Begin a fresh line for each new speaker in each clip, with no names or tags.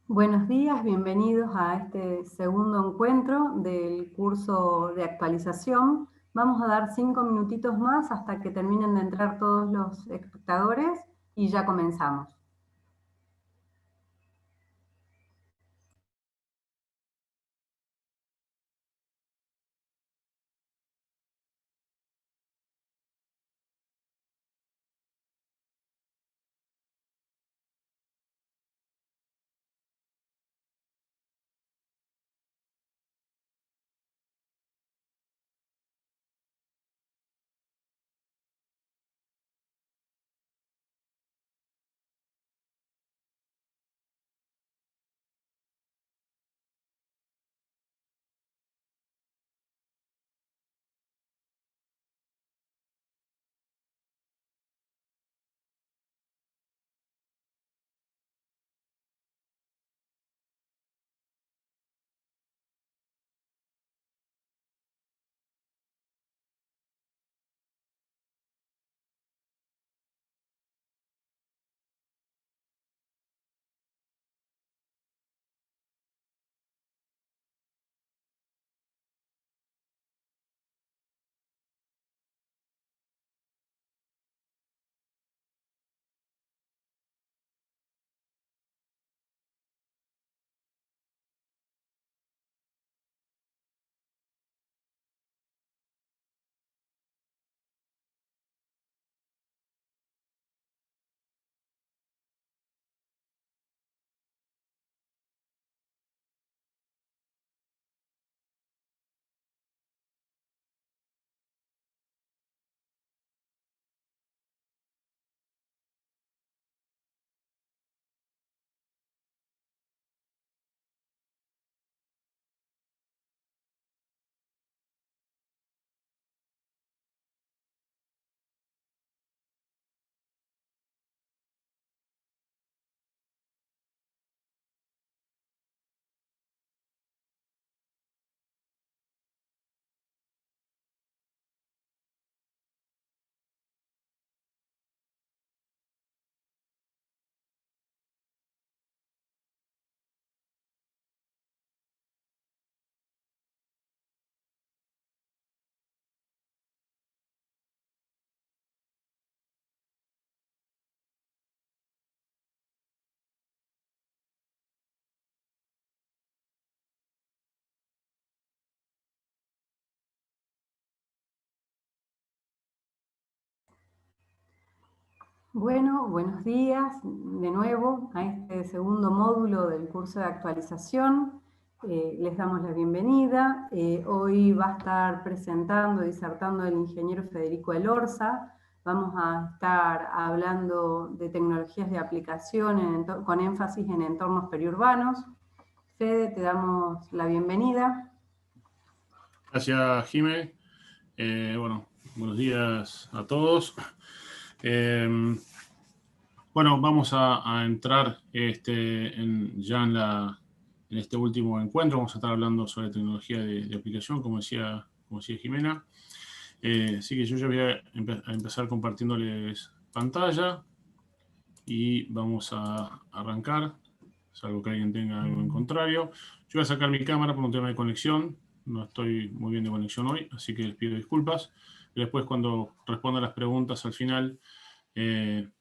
Buenos días, bienvenidos a este segundo encuentro del curso de actualización. Vamos a dar 5 minutitos más hasta que terminen de entrar todos los espectadores y ya comenzamos. Bueno, buenos días de nuevo a este segundo módulo del curso de actualización. Les damos la bienvenida. Hoy va a estar presentando, disertando el ingeniero Federico Elorza. Vamos a estar hablando de tecnologías de aplicación con énfasis en entornos periurbanos. Fede, te damos la bienvenida.
Gracias, Jime. Bueno, buenos días a todos. Bueno, vamos a entrar ya en este último encuentro. Vamos a estar hablando sobre tecnología de aplicación, como decía Jimena. Así que yo ya voy a empezar compartiéndoles pantalla y vamos a arrancar, salvo que alguien tenga algo en contrario. Yo voy a sacar mi cámara por un tema de conexión. No estoy muy bien de conexión hoy, así que les pido disculpas. Y después, cuando responda las preguntas al final,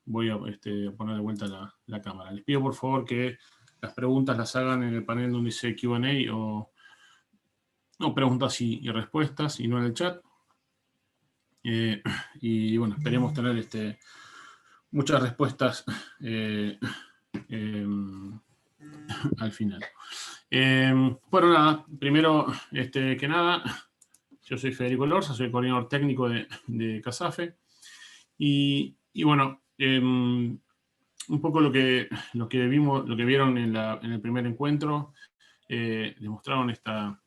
voy a poner de vuelta la cámara. Les pido por favor que las preguntas las hagan en el panel donde dice Q&A o preguntas y respuestas, y no en el chat. Y bueno, esperemos tener muchas respuestas al final. Bueno, nada, primero que nada, yo soy Federico Elorza, soy coordinador técnico de CASAFE. Y bueno, un poco lo que vieron en el primer encuentro, les mostraron esta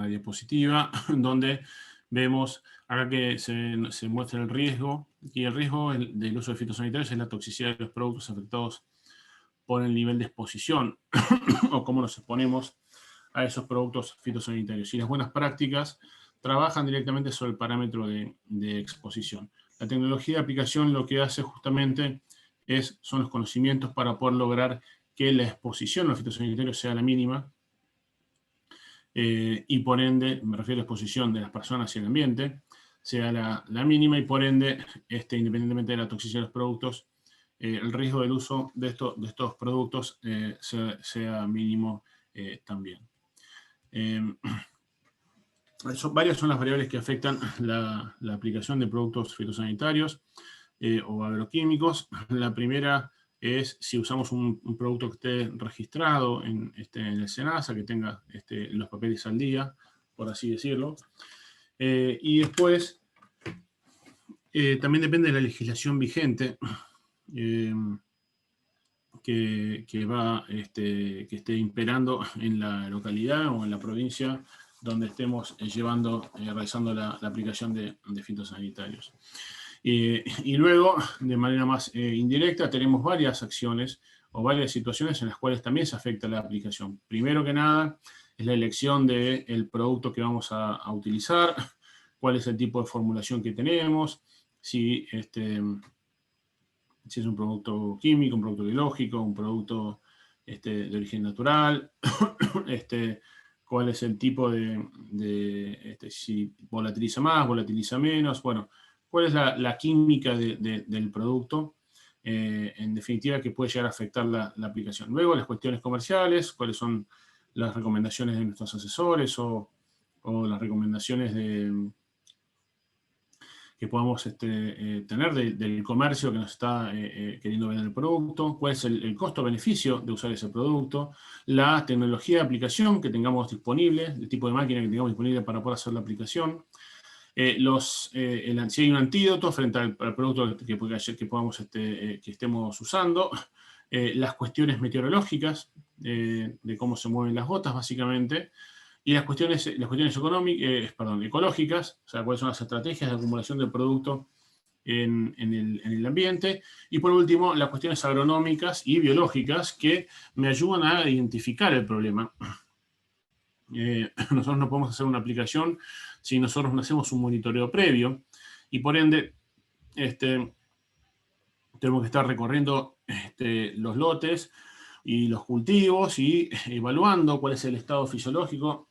diapositiva donde vemos acá que se muestra el riesgo, y el riesgo del uso de fitosanitarios es la toxicidad de los productos afectados por el nivel de exposición o cómo nos exponemos a esos productos fitosanitarios. Y las buenas prácticas trabajan directamente sobre el parámetro de exposición. La tecnología de aplicación lo que hace justamente son los conocimientos para poder lograr que la exposición a los fitosanitarios sea la mínima, y por ende, me refiero a la exposición de las personas y el ambiente, sea la mínima, y por ende, independientemente de la toxicidad de los productos, el riesgo del uso de estos productos sea mínimo también. Varias son las variables que afectan la aplicación de productos fitosanitarios o agroquímicos. La primera es si usamos un producto que esté registrado en el SENASA, que tenga los papeles al día, por así decirlo. Y después, también depende de la legislación vigente que esté imperando en la localidad o en la provincia donde estemos realizando la aplicación de fitosanitarios. Y luego, de manera más indirecta, tenemos varias acciones o varias situaciones en las cuales también se afecta la aplicación. Primero que nada, es la elección del producto que vamos a utilizar, cuál es el tipo de formulación que tenemos, si es un producto químico, un producto biológico, un producto de origen natural, cuál es el tipo si volatiliza más, volatiliza menos, bueno, cuál es la química del producto, en definitiva, que puede llegar a afectar la aplicación. Luego, las cuestiones comerciales, cuáles son las recomendaciones de nuestros asesores o las recomendaciones que podamos tener del comercio que nos está queriendo vender el producto, cuál es el costo-beneficio de usar ese producto, la tecnología de aplicación que tengamos disponible, el tipo de máquina que tengamos disponible para poder hacer la aplicación, si hay un antídoto frente al producto que estemos usando, las cuestiones meteorológicas, de cómo se mueven las gotas, básicamente, y las cuestiones ecológicas, o sea, cuáles son las estrategias de acumulación del producto en el ambiente, y por último, las cuestiones agronómicas y biológicas que me ayudan a identificar el problema. Nosotros no podemos hacer una aplicación si nosotros no hacemos un monitoreo previo, y por ende tenemos que estar recorriendo los lotes y los cultivos y evaluando cuál es el estado fisiológico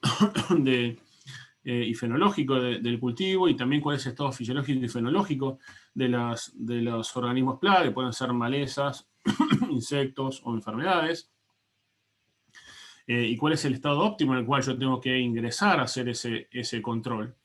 y fenológico del cultivo, y también cuál es el estado fisiológico y fenológico de los organismos plaga, que pueden ser malezas, insectos o enfermedades. Y cuál es el estado óptimo en el cual yo tengo que ingresar a hacer ese control.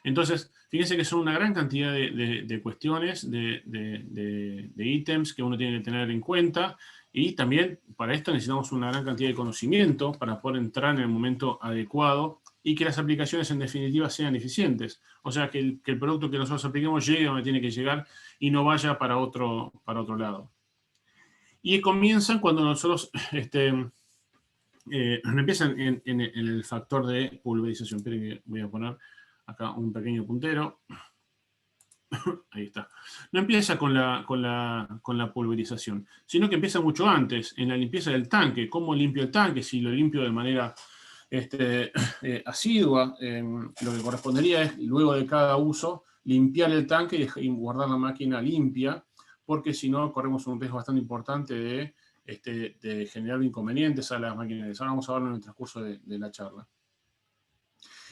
Entonces, fíjense que son una gran cantidad de cuestiones, de ítems que uno tiene que tener en cuenta, y también para esto necesitamos una gran cantidad de conocimiento para poder entrar en el momento adecuado y que las aplicaciones en definitiva sean eficientes. O sea, que el producto que nosotros apliquemos llegue a donde tiene que llegar y no vaya para otro lado. Y comienzan cuando nosotros empiezan en el factor de pulverización. Esperen que voy a poner acá un pequeño puntero. Ahí está. No empieza con la pulverización, sino que empieza mucho antes, en la limpieza del tanque. ¿Cómo limpio el tanque? Si lo limpio de manera asidua, lo que correspondería es, luego de cada uso, limpiar el tanque y guardar la máquina limpia, porque si no corremos un riesgo bastante importante de generar inconvenientes a las máquinas. Ahora vamos a verlo en el transcurso de la charla.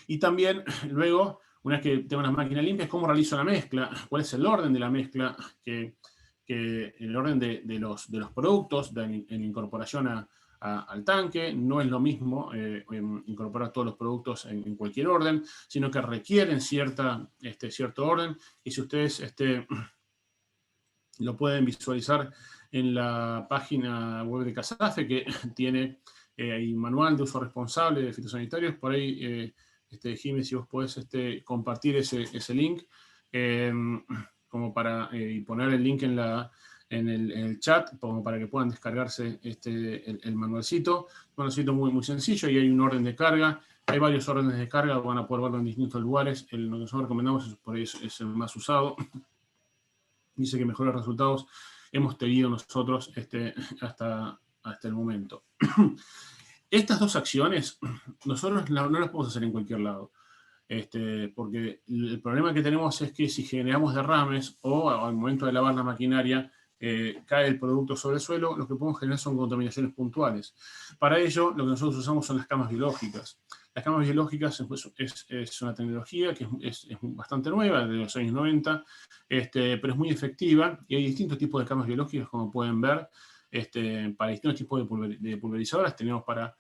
Y también, luego, una vez que tengo una máquina limpia, es cómo realizo la mezcla, cuál es el orden de la mezcla, el orden de los productos en incorporación al tanque. No es lo mismo incorporar todos los productos en cualquier orden, sino que requieren cierto orden. Y si ustedes lo pueden visualizar en la página web de CASAFE, que tiene ahí manual de uso responsable de fitosanitarios. Por ahí, Jimmy, si vos podés compartir ese link, como para y poner el link en el chat, como para que puedan descargarse el manualcito. Un manualcito muy, muy sencillo, y hay un orden de carga. Hay varios órdenes de carga, van a poder verlo en distintos lugares. Lo que nosotros recomendamos por ahí es el más usado. Dice que mejores resultados hemos tenido nosotros hasta el momento. Estas dos acciones nosotros no las podemos hacer en cualquier lado, porque el problema que tenemos es que si generamos derrames o al momento de lavar la maquinaria cae el producto sobre el suelo, lo que podemos generar son contaminaciones puntuales. Para ello, lo que nosotros usamos son las camas biológicas. Las camas biológicas es una tecnología que es bastante nueva, de los años 90, pero es muy efectiva, y hay distintos tipos de camas biológicas, como pueden ver, para distintos tipos de pulverizadoras. Tenemos para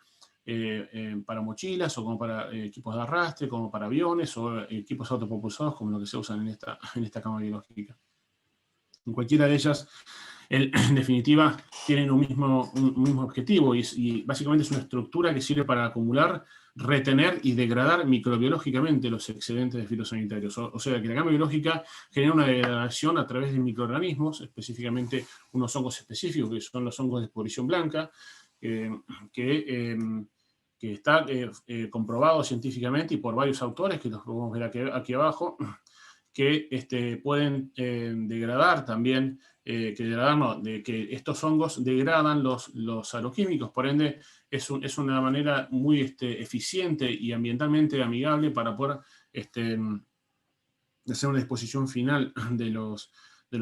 mochilas, o como para equipos de arrastre, como para aviones, o equipos autopropulsados, como lo que se usan en esta cama biológica. En cualquiera de ellas, en definitiva, tienen un mismo objetivo, y básicamente es una estructura que sirve para acumular, retener y degradar microbiológicamente los excedentes de fitosanitarios. O sea que la cama biológica genera una degradación a través de microorganismos, específicamente unos hongos específicos, que son los hongos de exposición blanca, que está comprobado científicamente y por varios autores, que los podemos ver aquí abajo, que pueden degradar también, que estos hongos degradan los agroquímicos. Por ende, es una manera muy eficiente y ambientalmente amigable para poder hacer una disposición final de los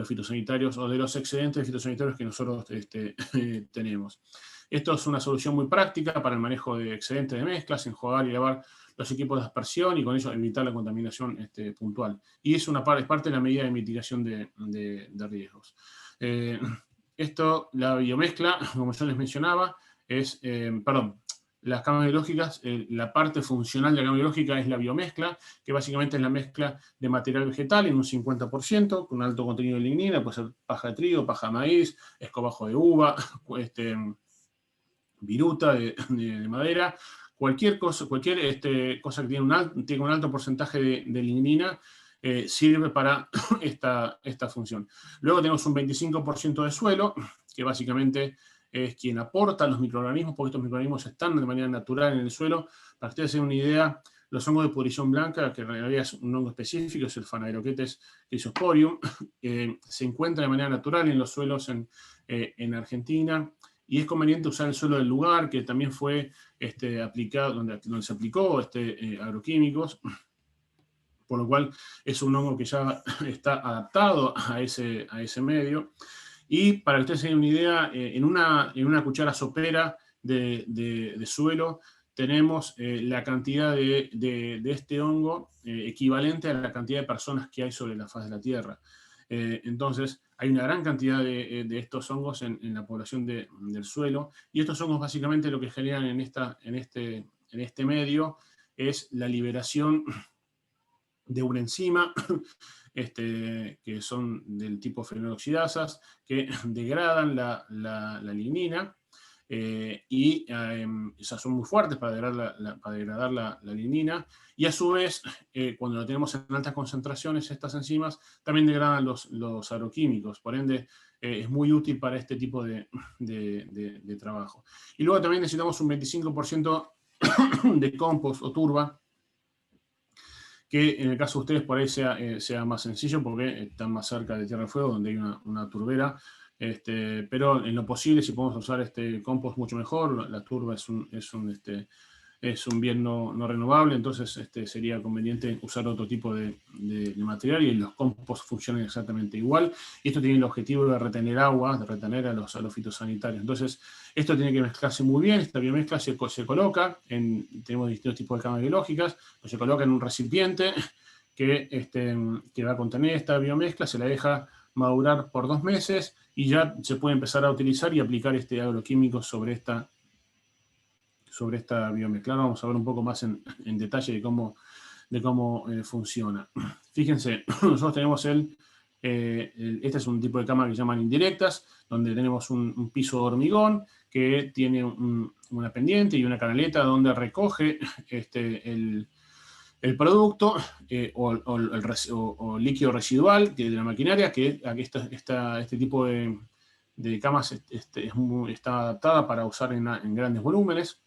fitosanitarios, o de los excedentes fitosanitarios que nosotros tenemos. Esto es una solución muy práctica para el manejo de excedentes de mezclas, enjuagar y lavar los equipos de aspersión, y con ello evitar la contaminación puntual. Y es parte de la medida de mitigación de riesgos. La biomezcla, como yo les mencionaba, las camas biológicas, la parte funcional de la cama biológica es la biomezcla, que básicamente es la mezcla de material vegetal en un 50%, con alto contenido de lignina, puede ser paja de trigo, paja de maíz, escobajo de uva, viruta de madera, cualquier cosa que tiene un alto porcentaje de lignina, sirve para esta función. Luego tenemos un 25% de suelo, que básicamente es quien aporta los microorganismos, porque estos microorganismos están de manera natural en el suelo. Para que ustedes se den una idea, los hongos de pudrición blanca, que en realidad es un hongo específico, es el Phanerochetes chrysosporium, se encuentra de manera natural en los suelos en Argentina, y es conveniente usar el suelo del lugar, que también fue aplicado, donde se aplicó agroquímicos, por lo cual es un hongo que ya está adaptado a ese medio. Y para que ustedes se den una idea, en una cuchara sopera de suelo tenemos la cantidad de este hongo equivalente a la cantidad de personas que hay sobre la faz de la Tierra. Entonces, hay una gran cantidad de estos hongos en la población del suelo, y estos hongos básicamente lo que generan en este medio es la liberación de una enzima, que son del tipo fenoloxidasas, que degradan la lignina, y esas son muy fuertes para degradar la lignina, y a su vez, cuando lo tenemos en altas concentraciones, estas enzimas también degradan los agroquímicos. Por ende, es muy útil para este tipo de trabajo. Y luego también necesitamos un 25% de compost o turba, que en el caso de ustedes por ahí sea más sencillo, porque están más cerca de Tierra del Fuego, donde hay una turbera. Pero en lo posible, si podemos usar compost, mucho mejor. La turba es un bien no renovable, entonces sería conveniente usar otro tipo de material, y los compost funcionan exactamente igual. Y esto tiene el objetivo de retener agua, de retener a los fitosanitarios. Entonces, esto tiene que mezclarse muy bien. Esta biomezcla se coloca tenemos distintos tipos de camas biológicas, se coloca en un recipiente que va a contener esta biomezcla, se la deja madurar por 2 meses, y ya se puede empezar a utilizar y aplicar agroquímico sobre esta biomezcla. Ahora vamos a ver un poco más en detalle de cómo funciona. Fíjense, nosotros tenemos este es un tipo de cama que llaman indirectas, donde tenemos un piso de hormigón que tiene una pendiente y una canaleta donde recoge el producto o líquido residual de la maquinaria, que aquí este tipo de camas está adaptada para usar en grandes volúmenes.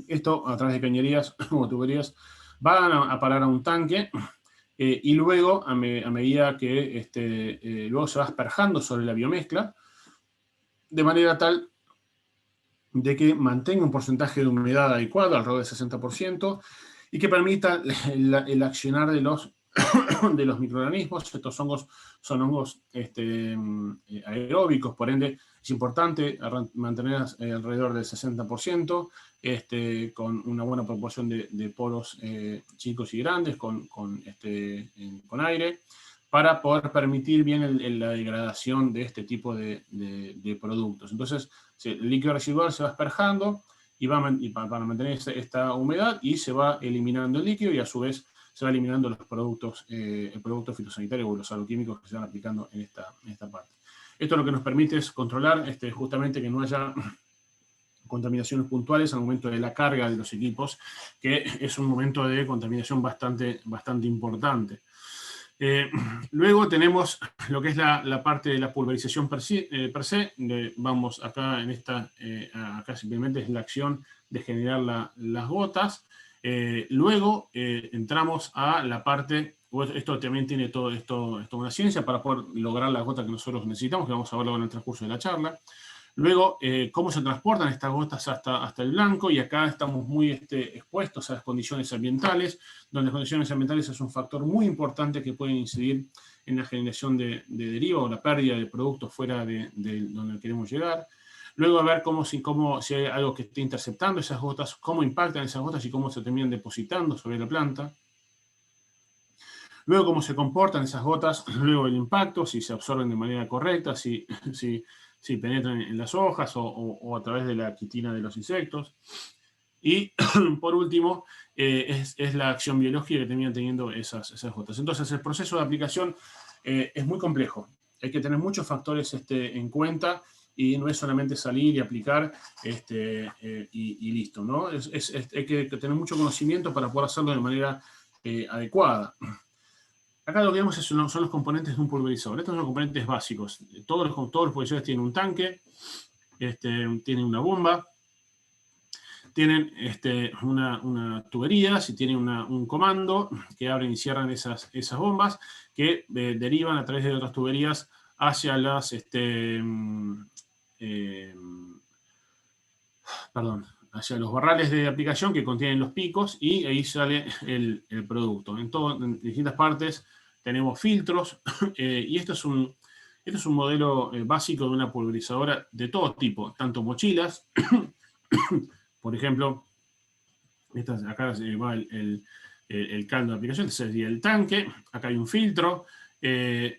Esto, a través de cañerías o tuberías, van a parar a un tanque, y luego, a medida que luego se va asperjando sobre la biomezcla, de manera tal de que mantenga un porcentaje de humedad adecuado, alrededor del 60%, y que permita el accionar de los de los microorganismos. Estos hongos son hongos aeróbicos, por ende es importante mantener alrededor del 60%, con una buena proporción de poros chicos y grandes, con aire, para poder permitir bien la degradación de este tipo de productos. Entonces, el líquido residual se va asperjando para mantener esta humedad, y se va eliminando el líquido, y a su vez se va eliminando los productos, el producto fitosanitario o los agroquímicos que se van aplicando en esta parte. Esto lo que nos permite es controlar justamente que no haya contaminaciones puntuales al momento de la carga de los equipos, que es un momento de contaminación bastante importante. Luego tenemos lo que es la parte de la pulverización per se. Vamos acá acá simplemente es la acción de generar las gotas. Luego entramos a la parte, esto también tiene todo esto una ciencia para poder lograr las gotas que nosotros necesitamos, que vamos a verlo en el transcurso de la charla. Luego, cómo se transportan estas gotas hasta el blanco, y acá estamos muy expuestos a las condiciones ambientales, donde las condiciones ambientales es un factor muy importante que puede incidir en la generación de deriva o la pérdida de productos fuera de donde queremos llegar. Luego, a ver si hay algo que esté interceptando esas gotas, cómo impactan esas gotas y cómo se terminan depositando sobre la planta. Luego, cómo se comportan esas gotas luego del impacto, si se absorben de manera correcta, si penetran en las hojas o a través de la quitina de los insectos. Y por último, es la acción biológica que terminan teniendo esas gotas. Entonces, el proceso de aplicación es muy complejo. Hay que tener muchos factores en cuenta, y no es solamente salir y aplicar y listo, ¿no? Hay que tener mucho conocimiento para poder hacerlo de manera adecuada. Acá lo que vemos son los componentes de un pulverizador. Estos son los componentes básicos. Todos los pulverizadores tienen un tanque, tienen una bomba, tienen una tubería, si tienen un comando que abren y cierran esas bombas, que derivan a través de otras tuberías hacia hacia los barrales de aplicación que contienen los picos, y ahí sale el producto. En distintas partes tenemos filtros, y esto es un modelo básico de una pulverizadora de todo tipo, tanto mochilas, por ejemplo, acá va el caldo de aplicación, este sería el tanque, acá hay un filtro,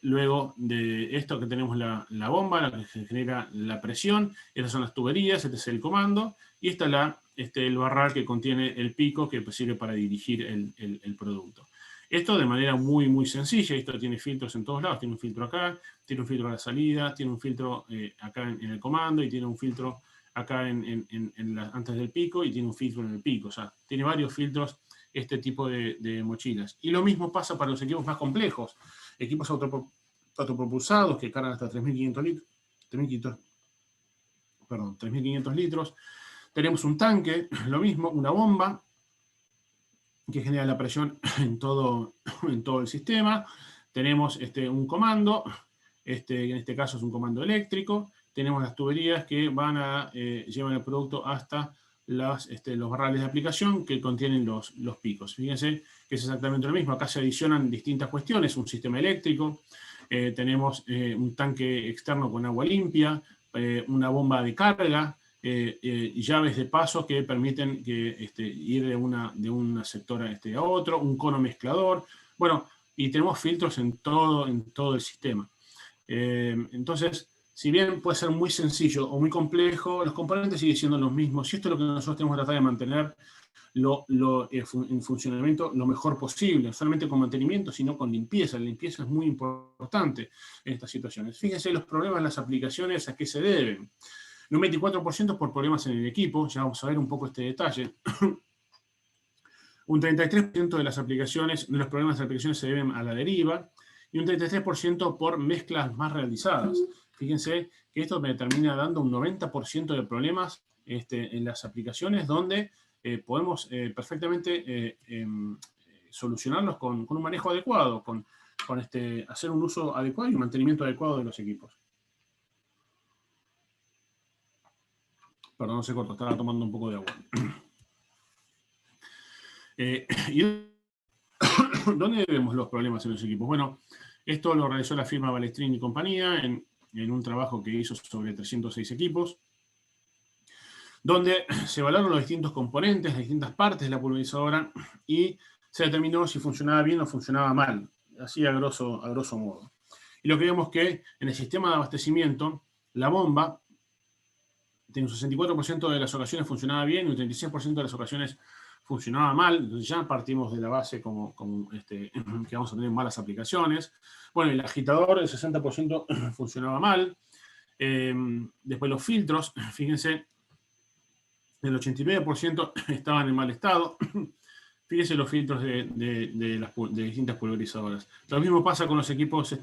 luego de esto que tenemos la bomba, la que genera la presión, estas son las tuberías, este es el comando, y esta es el barral que contiene el pico que sirve para dirigir el producto. Esto de manera muy sencilla. Esto tiene filtros en todos lados, tiene un filtro acá, tiene un filtro a la salida, tiene un filtro acá en el comando, y tiene un filtro acá antes del pico, y tiene un filtro en el pico. O sea, tiene varios filtros este tipo de mochilas. Y lo mismo pasa para los equipos más complejos. Equipos autopropulsados que cargan hasta 3.500 litros. 3.500 litros. Tenemos un tanque, lo mismo, una bomba que genera la presión en todo el sistema. Tenemos un comando, en este caso es un comando eléctrico. Tenemos las tuberías que llevan el producto hasta los barrales de aplicación que contienen los picos. Fíjense que es exactamente lo mismo. Acá se adicionan distintas cuestiones, un sistema eléctrico, tenemos un tanque externo con agua limpia, una bomba de carga, llaves de paso que permiten ir de un sector a otro, un cono mezclador, bueno, y tenemos filtros en todo el sistema. Entonces, si bien puede ser muy sencillo o muy complejo, los componentes siguen siendo los mismos, y esto es lo que nosotros tenemos que tratar de mantener en funcionamiento lo mejor posible, no solamente con mantenimiento, sino con limpieza. La limpieza es muy importante en estas situaciones. Fíjense los problemas en las aplicaciones, a qué se deben. Un 24% por problemas en el equipo, ya vamos a ver un poco este detalle. Un 33% de los problemas de aplicaciones se deben a la deriva, y un 33% por mezclas más realizadas. Fíjense que esto me termina dando un 90% de problemas en las aplicaciones, donde podemos perfectamente solucionarlos con un manejo adecuado, con hacer un uso adecuado y un mantenimiento adecuado de los equipos. Perdón, se cortó, estaba tomando un poco de agua. ¿Dónde vemos los problemas en los equipos? Bueno, esto lo realizó la firma Balestrini y compañía en un trabajo que hizo sobre 306 equipos, donde se evaluaron los distintos componentes, las distintas partes de la pulverizadora y se determinó si funcionaba bien o funcionaba mal, así a grosso modo. Y lo que vemos que en el sistema de abastecimiento, la bomba tiene un 64% de las ocasiones funcionaba bien y un 36% de las ocasiones funcionaba mal. Entonces ya partimos de la base que vamos a tener malas aplicaciones. Bueno, el agitador, el 60% funcionaba mal. Después los filtros, fíjense, el 89% estaban en mal estado. Fíjense los filtros de distintas pulverizadoras. Lo mismo pasa con los equipos,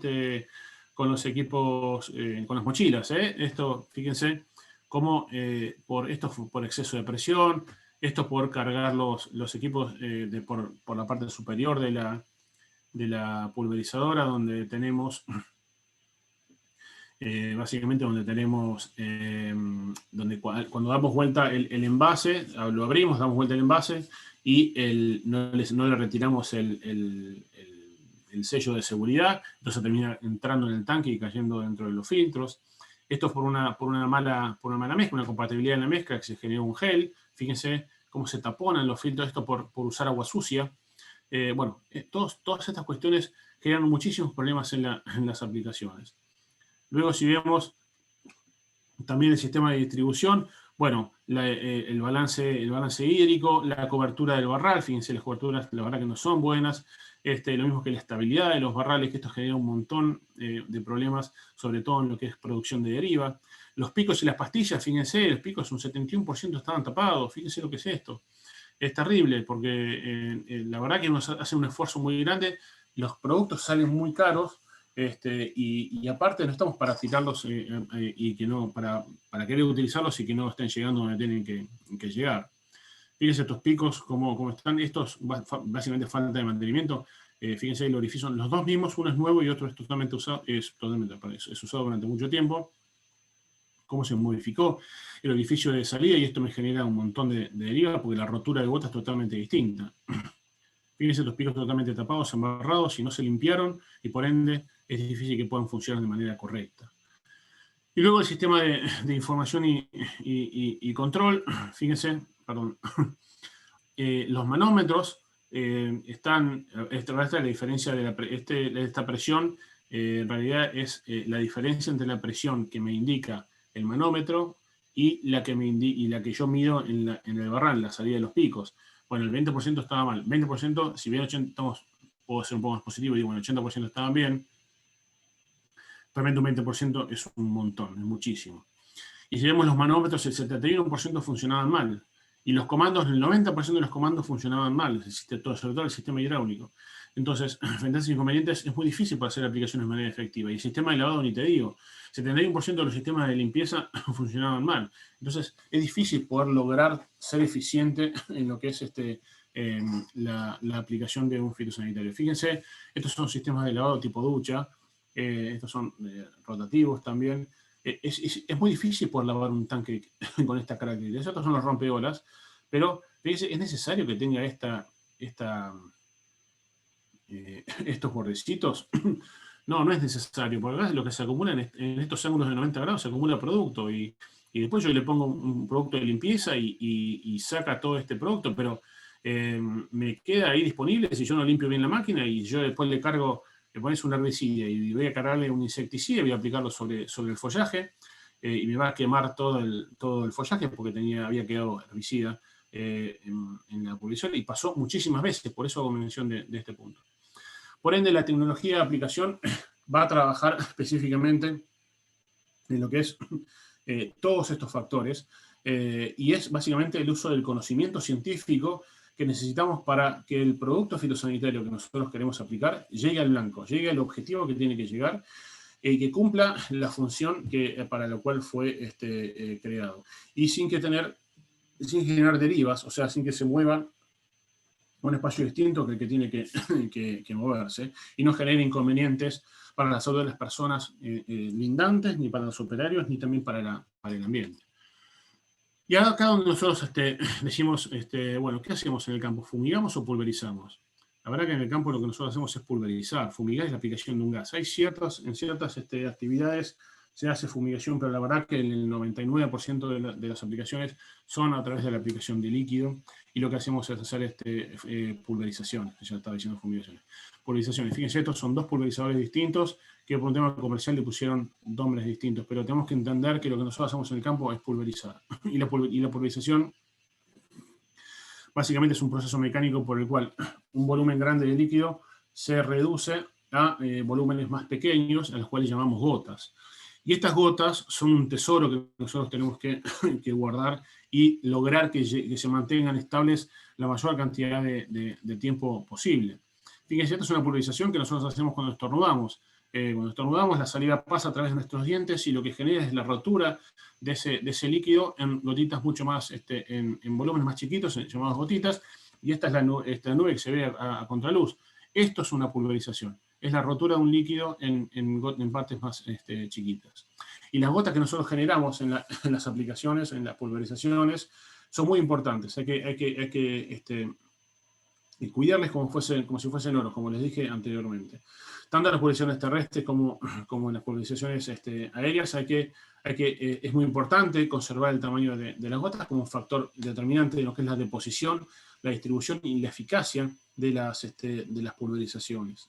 con las mochilas. Esto, fíjense, como por exceso de presión, esto por cargar los equipos por la parte superior de la pulverizadora, donde tenemos básicamente cuando damos vuelta el envase, lo abrimos, damos vuelta el envase y no le retiramos el sello de seguridad, entonces termina entrando en el tanque y cayendo dentro de los filtros. Esto es por una mala mezcla, una compatibilidad en la mezcla, que se generó un gel. Fíjense cómo se taponan los filtros, esto por usar agua sucia. Todas estas cuestiones generan muchísimos problemas en las aplicaciones. Luego, si vemos también el sistema de distribución, bueno, el balance hídrico, la cobertura del barral, fíjense, las coberturas, la verdad que no son buenas, lo mismo que la estabilidad de los barrales, que esto genera un montón de problemas, sobre todo en lo que es producción de deriva. Los picos y las pastillas, fíjense, los picos un 71% estaban tapados, fíjense lo que es esto. Es terrible, porque la verdad que uno hace un esfuerzo muy grande, los productos salen muy caros, y aparte no estamos para tirarlos y que no, para querer utilizarlos y que no estén llegando donde tienen que llegar. Fíjense estos picos, cómo están. Estos básicamente falta de mantenimiento. Fíjense el orificio, los dos mismos, uno es nuevo y otro es totalmente usado, es usado durante mucho tiempo. Cómo se modificó el orificio de salida, y esto me genera un montón de deriva, porque la rotura de gota es totalmente distinta. Fíjense los picos totalmente tapados, embarrados, y no se limpiaron, y por ende es difícil que puedan funcionar de manera correcta. Y luego el sistema de información y control, fíjense, perdón, los manómetros están, la diferencia de esta presión, en realidad es la diferencia entre la presión que me indica el manómetro y la que yo mido en el barral, la salida de los picos. Bueno, el 20% estaba mal. 20%, si bien puedo ser un poco más positivo y digo, bueno, el 80% estaban bien, realmente un 20% es un montón, es muchísimo. Y si vemos los manómetros, el 71% funcionaban mal. Y los comandos, el 90% de los comandos funcionaban mal, sobre todo el sistema hidráulico. Entonces, frente a esos inconvenientes, es muy difícil para hacer aplicaciones de manera efectiva. Y el sistema de lavado, ni te digo, 71% de los sistemas de limpieza funcionaban mal. Entonces, es difícil poder lograr ser eficiente en lo que es la aplicación de un fitosanitario. Fíjense, estos son sistemas de lavado tipo ducha, estos son rotativos también. Es muy difícil poder lavar un tanque con esta característica. Estos son los rompeolas, pero fíjense, es necesario que tenga estos bordecitos. No es necesario, porque acá lo que se acumula en estos ángulos de 90 grados se acumula producto, y después yo le pongo un producto de limpieza y saca todo este producto, pero me queda ahí disponible si yo no limpio bien la máquina, y yo después le pones un herbicida y voy a cargarle un insecticida y voy a aplicarlo sobre el follaje, y me va a quemar todo el follaje porque había quedado herbicida en la publicación, y pasó muchísimas veces, por eso hago mención de este punto. Por ende, la tecnología de aplicación va a trabajar específicamente en lo que es todos estos factores, y es básicamente el uso del conocimiento científico que necesitamos para que el producto fitosanitario que nosotros queremos aplicar llegue al blanco, llegue al objetivo que tiene que llegar, y que cumpla la función para la cual fue creado. Y sin generar derivas, o sea, sin que se mueva un espacio distinto que el que tiene que moverse, y no genere inconvenientes para la salud de las personas lindantes, ni para los operarios, ni también para el ambiente. Y acá donde nosotros decimos, bueno, ¿qué hacemos en el campo? ¿Fumigamos o pulverizamos? La verdad que en el campo lo que nosotros hacemos es pulverizar. Fumigar es la aplicación de un gas. En ciertas actividades se hace fumigación, pero la verdad que el 99% de las aplicaciones son a través de la aplicación de líquido, y lo que hacemos es hacer pulverizaciones, ya estaba diciendo fumigaciones. Pulverizaciones. Fíjense, estos son dos pulverizadores distintos que por un tema comercial le pusieron nombres distintos, pero tenemos que entender que lo que nosotros hacemos en el campo es pulverizar. Y la pulverización básicamente es un proceso mecánico por el cual un volumen grande de líquido se reduce a volúmenes más pequeños, a los cuales llamamos gotas. Y estas gotas son un tesoro que nosotros tenemos que guardar y lograr que se mantengan estables la mayor cantidad de tiempo posible. Fíjense, esta es una pulverización que nosotros hacemos cuando estornudamos. Cuando estornudamos, la saliva pasa a través de nuestros dientes y lo que genera es la rotura de ese líquido en gotitas mucho más, en volúmenes más chiquitos, llamadas gotitas, y esta es esta nube que se ve a contraluz. Esto es una pulverización, es la rotura de un líquido en partes más chiquitas. Y las gotas que nosotros generamos en las aplicaciones, en las pulverizaciones, son muy importantes. Hay que cuidarles como si fuesen oro, como les dije anteriormente. Tanto en las pulverizaciones terrestres como en las pulverizaciones aéreas es muy importante conservar el tamaño de las gotas como un factor determinante de lo que es la deposición, la distribución y la eficacia de las pulverizaciones.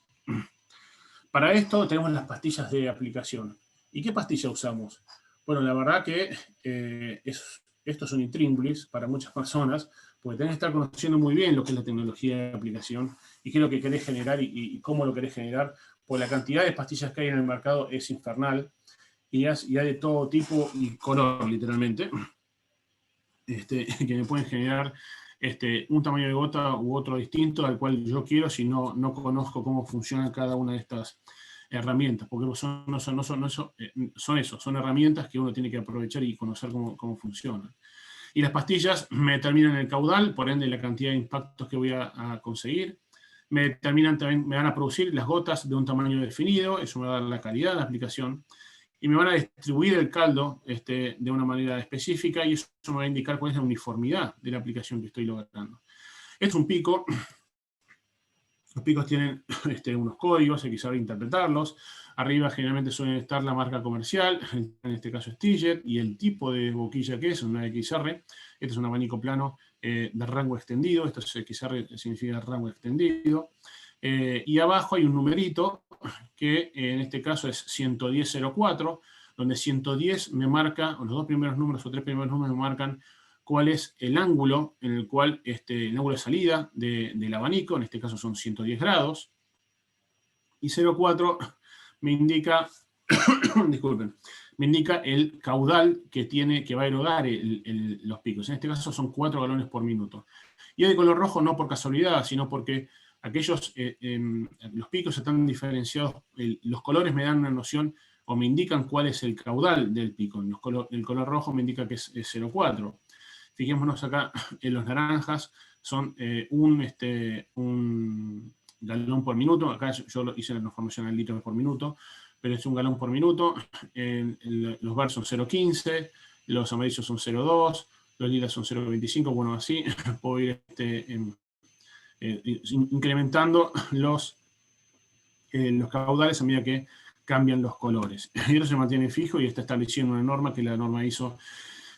Para esto tenemos las pastillas de aplicación. ¿Y qué pastilla usamos? Bueno, la verdad que esto es un intríngulis para muchas personas, porque tenés que estar conociendo muy bien lo que es la tecnología de aplicación y qué es lo que querés generar y cómo lo querés generar, porque la cantidad de pastillas que hay en el mercado es infernal y hay de todo tipo y color, literalmente, que me pueden generar un tamaño de gota u otro distinto al cual yo quiero si no conozco cómo funciona cada una de estas herramientas, porque son herramientas que uno tiene que aprovechar y conocer cómo funcionan. Y las pastillas me determinan el caudal, por ende la cantidad de impactos que voy a conseguir. Me van a producir las gotas de un tamaño definido, eso me va a dar la calidad de la aplicación. Y me van a distribuir el caldo de una manera específica, y eso me va a indicar cuál es la uniformidad de la aplicación que estoy logrando. Este es un pico. Los picos tienen unos códigos, hay que saber interpretarlos. Arriba generalmente suele estar la marca comercial, en este caso es Tijet, y el tipo de boquilla que es, una XR. Este es un abanico plano de rango extendido. Esto es XR, significa rango extendido. Y abajo hay un numerito que en este caso es 110.04, donde 110 me marca, o los dos primeros números o tres primeros números me marcan cuál es el ángulo en el cual, el ángulo de salida del abanico, en este caso son 110 grados, y 0,4 me indica, disculpen, me indica el caudal que va a erogar los picos. En este caso son 4 galones por minuto. Y es de color rojo no por casualidad, sino porque los picos están diferenciados, los colores me dan una noción o me indican cuál es el caudal del pico. El color rojo me indica que es 0,4. Fijémonos acá, en los naranjas son un galón por minuto. Acá yo hice la transformación en litros por minuto, pero es un galón por minuto. Los verdes son 0,15, los amarillos son 0,2, los lilas son 0,25. Bueno, así puedo ir incrementando los caudales a medida que cambian los colores. Y eso se mantiene fijo y está estableciendo una norma que la norma ISO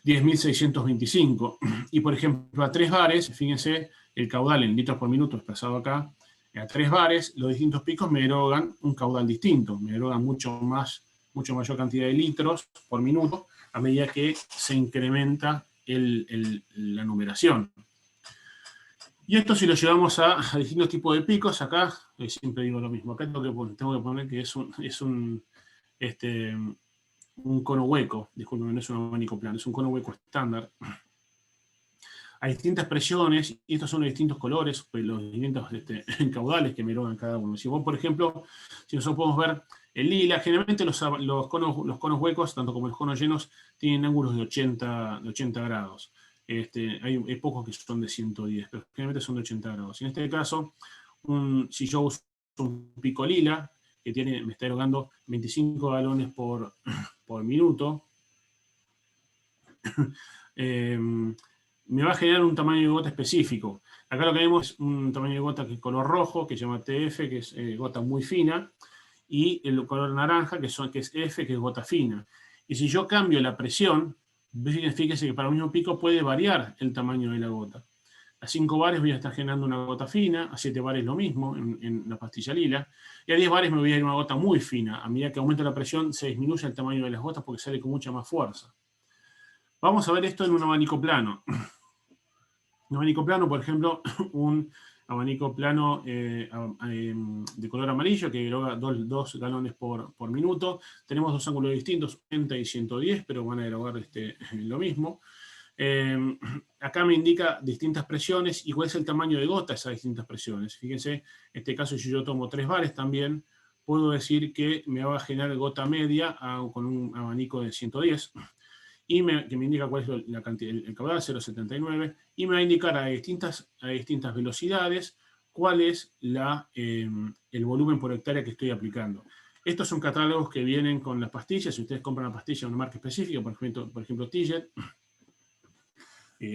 10.625. Y por ejemplo, a 3 bares, fíjense, el caudal en litros por minuto expresado acá, a 3 bares, los distintos picos me erogan un caudal distinto, me erogan mucho mayor cantidad de litros por minuto a medida que se incrementa la numeración. Y esto si lo llevamos a distintos tipos de picos, acá siempre digo lo mismo, acá tengo que poner que es un cono hueco, disculpen, no es un abanico plano, es un cono hueco estándar. Hay distintas presiones, y estos son los distintos colores, pues los distintos caudales que me erogan cada uno. Si vos, por ejemplo, si nosotros podemos ver el lila, generalmente los conos huecos, tanto como los conos llenos, tienen ángulos de 80 grados. Hay pocos que son de 110, pero generalmente son de 80 grados. En este caso, si yo uso un pico lila, que me está erogando 25 galones por minuto, me va a generar un tamaño de gota específico. Acá lo que vemos es un tamaño de gota que es color rojo, que se llama TF, que es gota muy fina, y el color naranja, que es F, que es gota fina. Y si yo cambio la presión, fíjense que para un mismo pico puede variar el tamaño de la gota. A 5 bares voy a estar generando una gota fina, a 7 bares lo mismo en la pastilla lila, y a 10 bares me voy a ir a una gota muy fina. A medida que aumenta la presión se disminuye el tamaño de las gotas porque sale con mucha más fuerza. Vamos a ver esto en un abanico plano. Un abanico plano, por ejemplo, un abanico plano de color amarillo que eroga 2 galones por minuto. Tenemos 2 ángulos distintos, 80 y 110, pero van a erogar lo mismo. Acá me indica distintas presiones y cuál es el tamaño de gota de esas distintas presiones. Fíjense, en este caso si yo tomo 3 bares también, puedo decir que me va a generar gota media con un abanico de 110, y que me indica cuál es la cantidad, el caudal, 0,79, y me va a indicar a distintas velocidades cuál es el volumen por hectárea que estoy aplicando. Estos son catálogos que vienen con las pastillas. Si ustedes compran una pastilla de una marca específica, por ejemplo Tiger,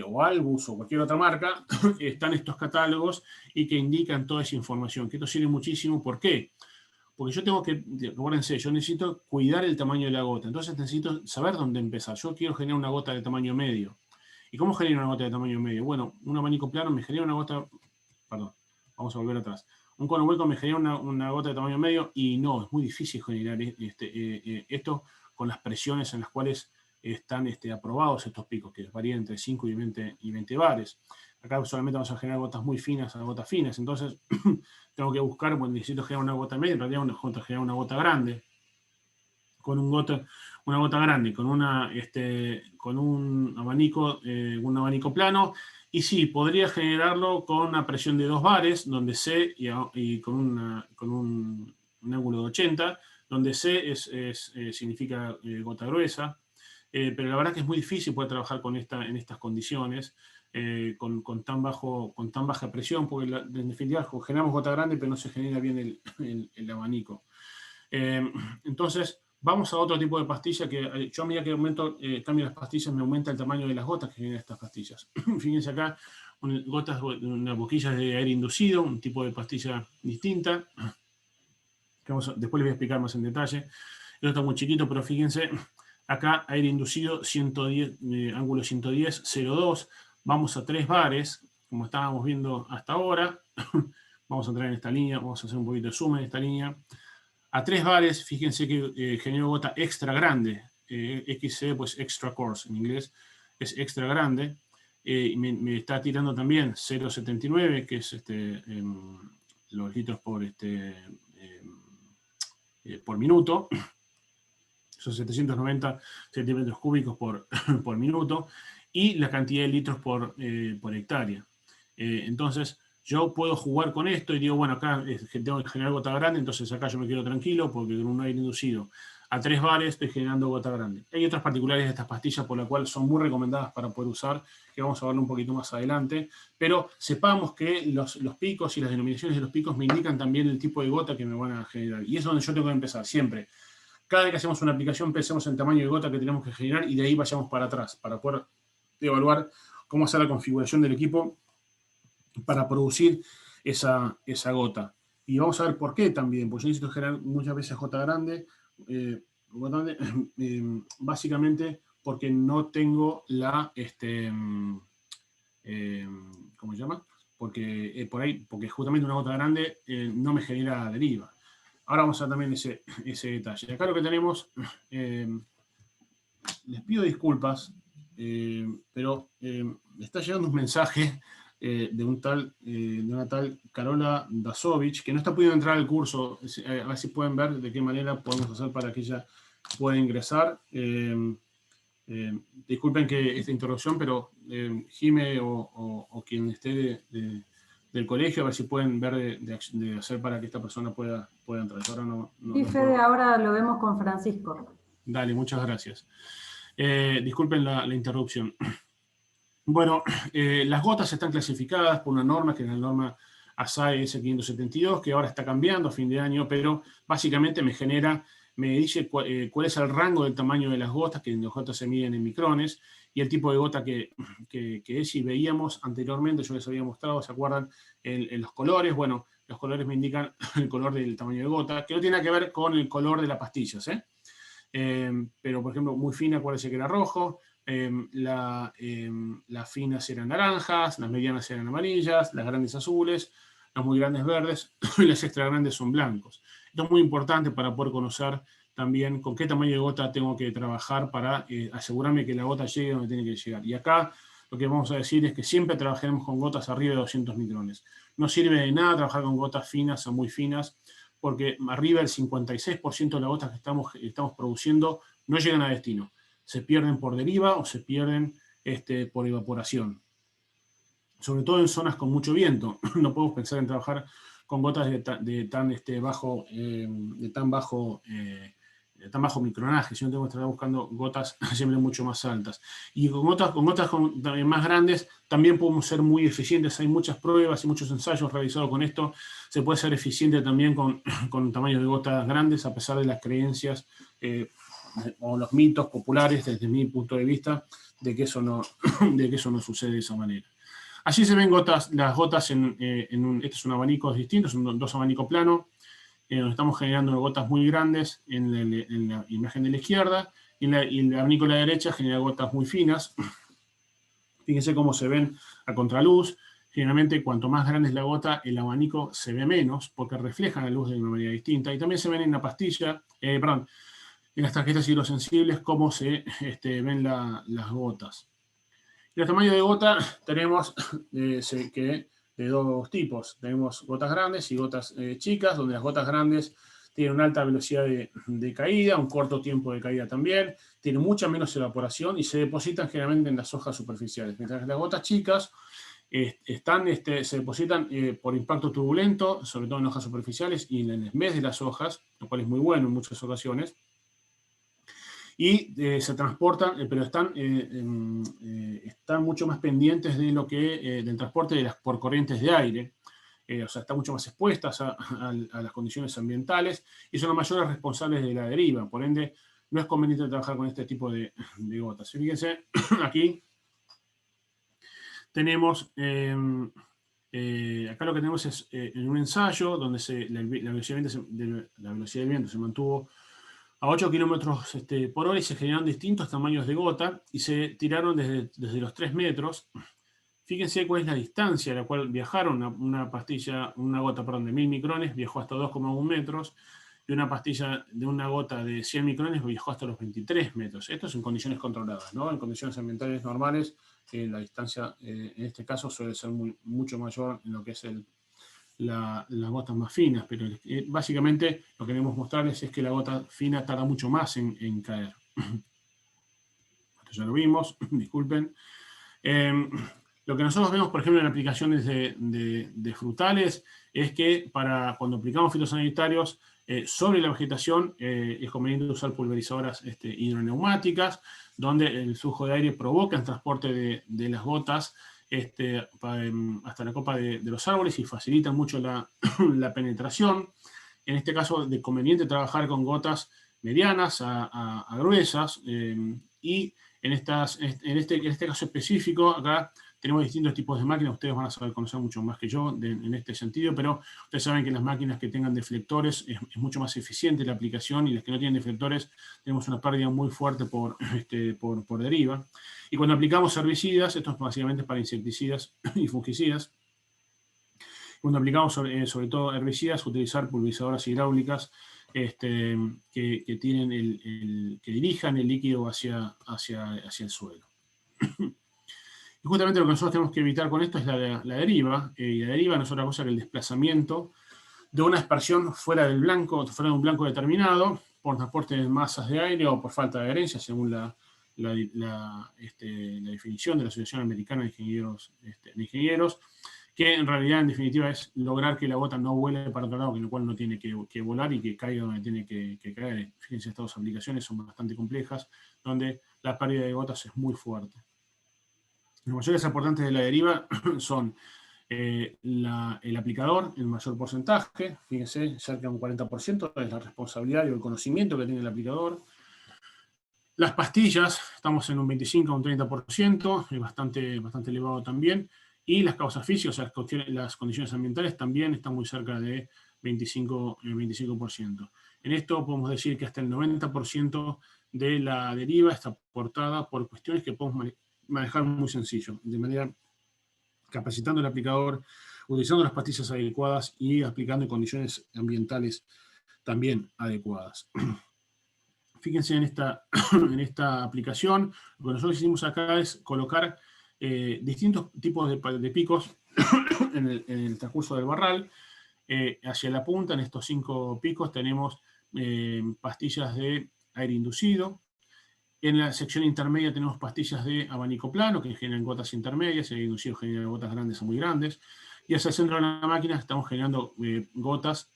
o Albus o cualquier otra marca, están estos catálogos y que indican toda esa información, que esto sirve muchísimo. ¿Por qué? Porque yo tengo que, recuérdense, yo necesito cuidar el tamaño de la gota, entonces necesito saber dónde empezar. Yo quiero generar una gota de tamaño medio. ¿Y cómo genero una gota de tamaño medio? Bueno, un abanico plano me genera una gota, perdón, vamos a volver atrás. Un cono hueco me genera una gota de tamaño medio y no, es muy difícil generar esto con las presiones en las cuales están aprobados estos picos, que varían entre 5 y 20 bares. Acá solamente vamos a generar gotas muy finas a gotas finas, entonces tengo que buscar, bueno, necesito generar una gota media, en realidad generar una gota grande, con una gota grande, con un abanico plano, y sí, podría generarlo con una presión de 2 bares, donde C, y con un ángulo de 80, donde C significa gota gruesa, pero la verdad que es muy difícil poder trabajar en estas condiciones, con tan baja presión, porque en definitiva generamos gota grande, pero no se genera bien el abanico. Entonces, vamos a otro tipo de pastilla que yo a medida que cambio las pastillas me aumenta el tamaño de las gotas que generan estas pastillas. Fíjense acá, unas boquillas de aire inducido, un tipo de pastilla distinta, que después les voy a explicar más en detalle. Esto está muy chiquito, pero fíjense, acá aire inducido 110, ángulo 110, 0,2, vamos a 3 bares, como estábamos viendo hasta ahora. Vamos a entrar en esta línea, vamos a hacer un poquito de zoom en esta línea. A 3 bares, fíjense que genero gota extra grande, XC, pues extra coarse en inglés, es extra grande. Me está tirando también 0,79, que es los litros por minuto. Son 790 centímetros cúbicos por minuto, y la cantidad de litros por hectárea. Entonces, yo puedo jugar con esto y digo, bueno, acá tengo que generar gota grande, entonces acá yo me quedo tranquilo porque con un aire inducido a 3 bares estoy generando gota grande. Hay otras particularidades de estas pastillas por las cuales son muy recomendadas para poder usar, que vamos a verlo un poquito más adelante, pero sepamos que los picos y las denominaciones de los picos me indican también el tipo de gota que me van a generar. Y es donde yo tengo que empezar, siempre. Cada vez que hacemos una aplicación pensemos en el tamaño de gota que tenemos que generar y de ahí vayamos para atrás, para poder evaluar cómo hacer la configuración del equipo para producir esa gota. Y vamos a ver por qué también, porque yo necesito generar muchas veces gota grande, básicamente porque no tengo ¿cómo se llama? Porque justamente una gota grande no me genera deriva. Ahora vamos a ver también ese detalle. Acá lo que tenemos, les pido disculpas, pero me está llegando un mensaje de una tal Carola Dasovich, que no está pudiendo entrar al curso. A ver si pueden ver de qué manera podemos hacer para que ella pueda ingresar. Disculpen que esta interrupción, pero Jime o quien esté del colegio, a ver si pueden ver de hacer para que esta persona pueda entrar. Ahora
Sí, Fede, ahora lo vemos con Francisco.
Dale, muchas gracias. Disculpen la interrupción. Bueno, las gotas están clasificadas por una norma, que es la norma ASAE S572, que ahora está cambiando a fin de año, pero básicamente me genera me dice cuál es el rango del tamaño de las gotas, que las gotas se miden en micrones, y el tipo de gota que es, y veíamos anteriormente, yo les había mostrado, ¿se acuerdan? En los colores, bueno, los colores me indican el color del tamaño de gota, que no tiene que ver con el color de las pastillas, pero por ejemplo, muy fina, acuérdense que era rojo, las finas eran naranjas, las medianas eran amarillas, las grandes azules, las muy grandes verdes, y las extra grandes son blancos. Esto es muy importante para poder conocer también con qué tamaño de gota tengo que trabajar para asegurarme que la gota llegue donde tiene que llegar. Y acá lo que vamos a decir es que siempre trabajaremos con gotas arriba de 200 micrones. No sirve de nada trabajar con gotas finas o muy finas, porque arriba del 56% de las gotas que estamos produciendo no llegan a destino. Se pierden por deriva o se pierden por evaporación. Sobre todo en zonas con mucho viento. No podemos pensar en trabajar con gotas de tan bajo micronaje, sino tenemos que estar buscando gotas siempre mucho más altas. Y con gotas más grandes también podemos ser muy eficientes. Hay muchas pruebas y muchos ensayos realizados con esto. Se puede ser eficiente también con tamaños de gotas grandes, a pesar de las creencias o los mitos populares, desde mi punto de vista, de que eso no sucede de esa manera. Allí se ven las gotas este es un abanico distinto, son dos abanicos planos, donde estamos generando gotas muy grandes en la imagen de la izquierda, y el abanico de la derecha genera gotas muy finas. Fíjense cómo se ven a contraluz. Generalmente, cuanto más grande es la gota, el abanico se ve menos, porque refleja la luz de una manera distinta. Y también se ven en la pastilla, en las tarjetas hidrosensibles, cómo se ven las gotas. Y el tamaño de gota tenemos de dos tipos. Tenemos gotas grandes y gotas chicas, donde las gotas grandes tienen una alta velocidad de caída, un corto tiempo de caída también, tienen mucha menos evaporación y se depositan generalmente en las hojas superficiales. Mientras que las gotas chicas se depositan por impacto turbulento, sobre todo en hojas superficiales y en el mes de las hojas, lo cual es muy bueno en muchas ocasiones. Y se transportan, pero están mucho más pendientes de del transporte por corrientes de aire, o sea, están mucho más expuestas a las condiciones ambientales y son los mayores responsables de la deriva. Por ende, no es conveniente trabajar con este tipo de gotas. Fíjense, aquí tenemos, acá lo que tenemos es en un ensayo donde la velocidad del viento se mantuvo a 8 kilómetros por hora y se generaron distintos tamaños de gota y se tiraron desde los 3 metros. Fíjense cuál es la distancia a la cual viajaron. Una gota de 1000 micrones viajó hasta 2,1 metros y una pastilla de una gota de 100 micrones viajó hasta los 23 metros. Esto es en condiciones controladas, ¿no? En condiciones ambientales normales, la distancia en este caso suele ser mucho mayor en lo que es las gotas más finas, pero básicamente lo que queremos mostrarles es que la gota fina tarda mucho más en caer. Esto ya lo vimos, disculpen. Lo que nosotros vemos, por ejemplo, en aplicaciones de frutales, es que cuando aplicamos fitosanitarios sobre la vegetación, es conveniente usar pulverizadoras hidroneumáticas, donde el flujo de aire provoca el transporte de las gotas hasta la copa de los árboles y facilita mucho la penetración. En este caso, es conveniente trabajar con gotas medianas a gruesas, y en este caso específico, acá tenemos distintos tipos de máquinas. Ustedes van a saber conocer mucho más que yo en este sentido, pero ustedes saben que las máquinas que tengan deflectores es mucho más eficiente la aplicación, y las que no tienen deflectores tenemos una pérdida muy fuerte por deriva. Y cuando aplicamos herbicidas, esto es básicamente para insecticidas y fungicidas, cuando aplicamos sobre todo herbicidas, utilizar pulverizadoras hidráulicas que dirijan el líquido hacia el suelo. Y justamente lo que nosotros tenemos que evitar con esto es la deriva, y la deriva no es otra cosa que el desplazamiento de una dispersión fuera de un blanco determinado, por transporte de masas de aire o por falta de adherencia, según la definición de la Asociación Americana de Ingenieros, que en realidad, en definitiva, es lograr que la gota no vuele para otro lado, con lo cual no tiene que volar y que caiga donde tiene que caer. Fíjense, estas dos aplicaciones son bastante complejas, donde la pérdida de gotas es muy fuerte. Los mayores aportantes de la deriva son el aplicador, el mayor porcentaje, fíjense, cerca de un 40% es la responsabilidad y el conocimiento que tiene el aplicador. Las pastillas, estamos en un 25 a un 30%, es bastante elevado también. Y las causas físicas, o sea, las condiciones ambientales también están muy cerca de 25%. En esto podemos decir que hasta el 90% de la deriva está aportada por cuestiones que podemos manejar muy sencillo, de manera capacitando el aplicador, utilizando las pastillas adecuadas y aplicando en condiciones ambientales también adecuadas. Fíjense en esta aplicación, lo que nosotros hicimos acá es colocar distintos tipos de picos en el transcurso del barral. Hacia la punta, en estos 5 picos, tenemos pastillas de aire inducido. En la sección intermedia tenemos pastillas de abanico plano, que generan gotas intermedias, el aire inducido genera gotas grandes a muy grandes. Y hacia el centro de la máquina estamos generando gotas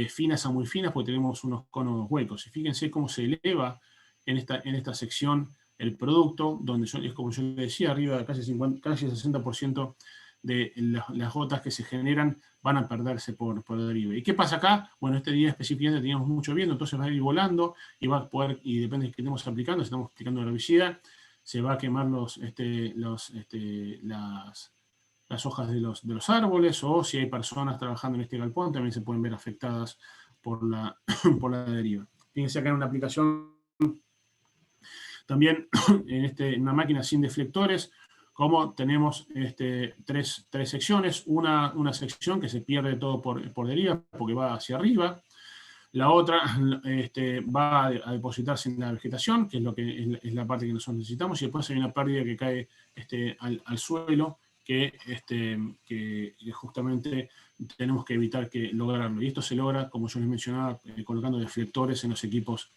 finas a muy finas, porque tenemos unos conos huecos. Y fíjense cómo se eleva en esta sección el producto, donde es como yo le decía, arriba de casi 60% de las gotas que se generan van a perderse por deriva. ¿Y qué pasa acá? Bueno, este día específicamente teníamos mucho viento, entonces va a ir volando y va a poder, y depende de qué estemos aplicando, si estamos aplicando herbicida, se va a quemar las hojas de los árboles, o si hay personas trabajando en este galpón, también se pueden ver afectadas por la deriva. Fíjense acá en una aplicación también en una máquina sin deflectores, como tenemos 3 secciones, una sección que se pierde todo por deriva porque va hacia arriba, la otra va a depositarse en la vegetación, que es la parte que nosotros necesitamos, y después hay una pérdida que cae al suelo, que justamente tenemos que evitar lograrlo. Y esto se logra, como yo les mencionaba, colocando deflectores en los equipos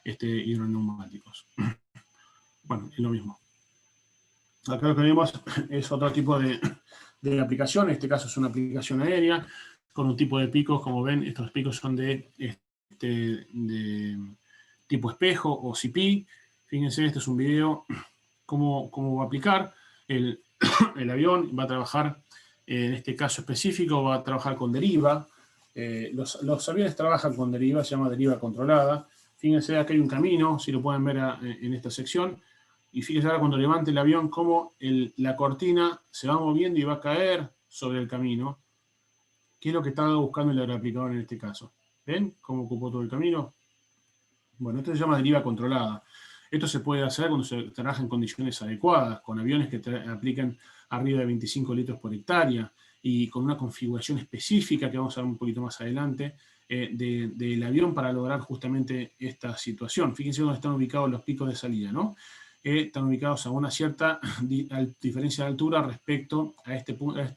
hidroneumáticos. Bueno, es lo mismo. Acá lo que vemos es otro tipo de aplicación. En este caso es una aplicación aérea con un tipo de picos. Como ven, estos picos son de tipo espejo o CP. Fíjense, este es un video cómo va a aplicar. El avión va a trabajar, en este caso específico, va a trabajar con deriva. Los aviones trabajan con deriva, se llama deriva controlada. Fíjense, acá hay un camino, si lo pueden ver en esta sección. Y fíjense ahora cuando levante el avión, cómo la cortina se va moviendo y va a caer sobre el camino. ¿Qué es lo que estaba buscando el aeroaplicador en este caso? ¿Ven cómo ocupó todo el camino? Bueno, esto se llama deriva controlada. Esto se puede hacer cuando se trabaja en condiciones adecuadas, con aviones que aplican arriba de 25 litros por hectárea y con una configuración específica que vamos a ver un poquito más adelante del avión para lograr justamente esta situación. Fíjense dónde están ubicados los picos de salida, ¿no? Están ubicados a una cierta diferencia de altura respecto a este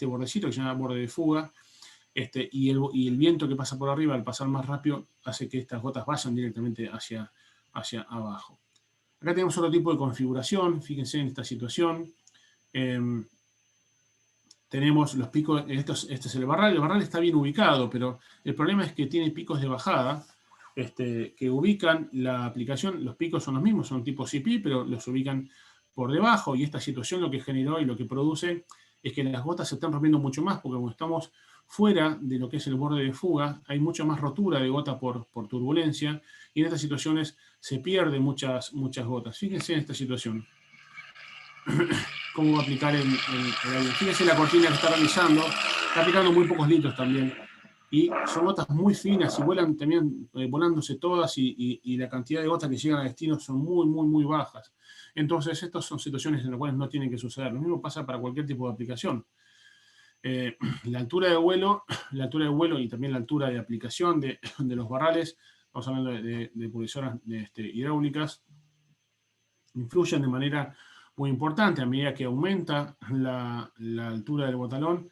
bordecito que se llama borde de fuga. Y el viento que pasa por arriba, al pasar más rápido, hace que estas gotas vayan directamente hacia abajo. Acá tenemos otro tipo de configuración, fíjense en esta situación. Tenemos los picos, este es el barral está bien ubicado, pero el problema es que tiene picos de bajada que ubican la aplicación. Los picos son los mismos, son tipo CP, pero los ubican por debajo, y esta situación lo que generó y lo que produce es que las gotas se están rompiendo mucho más, porque como estamos fuera de lo que es el borde de fuga, hay mucha más rotura de gota por turbulencia, y en estas situaciones se pierden muchas gotas. Fíjense en esta situación cómo va a aplicar el aire. Fíjense la cortina que está realizando, está aplicando muy pocos litros también, y son gotas muy finas y vuelan también volándose todas, y la cantidad de gotas que llegan a destino son muy bajas. Entonces estas son situaciones en las cuales no tienen que suceder. Lo mismo pasa para cualquier tipo de aplicación. La altura de vuelo y también la altura de aplicación de los barrales, estamos hablando de pulsadoras hidráulicas, influyen de manera muy importante. A medida que aumenta la altura del botalón,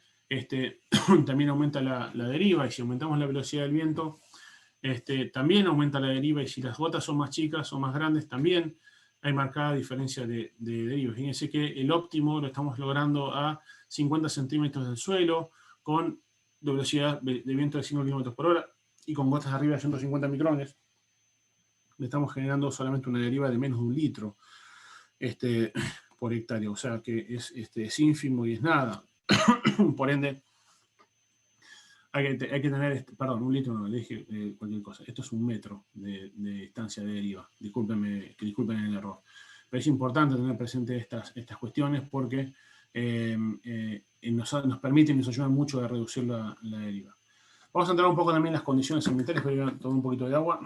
también aumenta la deriva, y si aumentamos la velocidad del viento, también aumenta la deriva, y si las gotas son más chicas o más grandes, también hay marcada diferencia de deriva. Fíjense que el óptimo lo estamos logrando a 50 centímetros del suelo, con velocidad de viento de 5 km por hora, y con gotas arriba de 150 micrones, le estamos generando solamente una deriva de menos de 1 litro por hectárea, o sea que es ínfimo y es nada. Por ende, hay que tener, perdón, 1 litro no, le dije cualquier cosa. Esto es 1 metro de distancia de deriva. Disculpen el error. Pero es importante tener presente estas cuestiones porque nos permiten y nos ayudan mucho a reducir la deriva. Vamos a entrar un poco también en las condiciones ambientales. Voy a tomar un poquito de agua.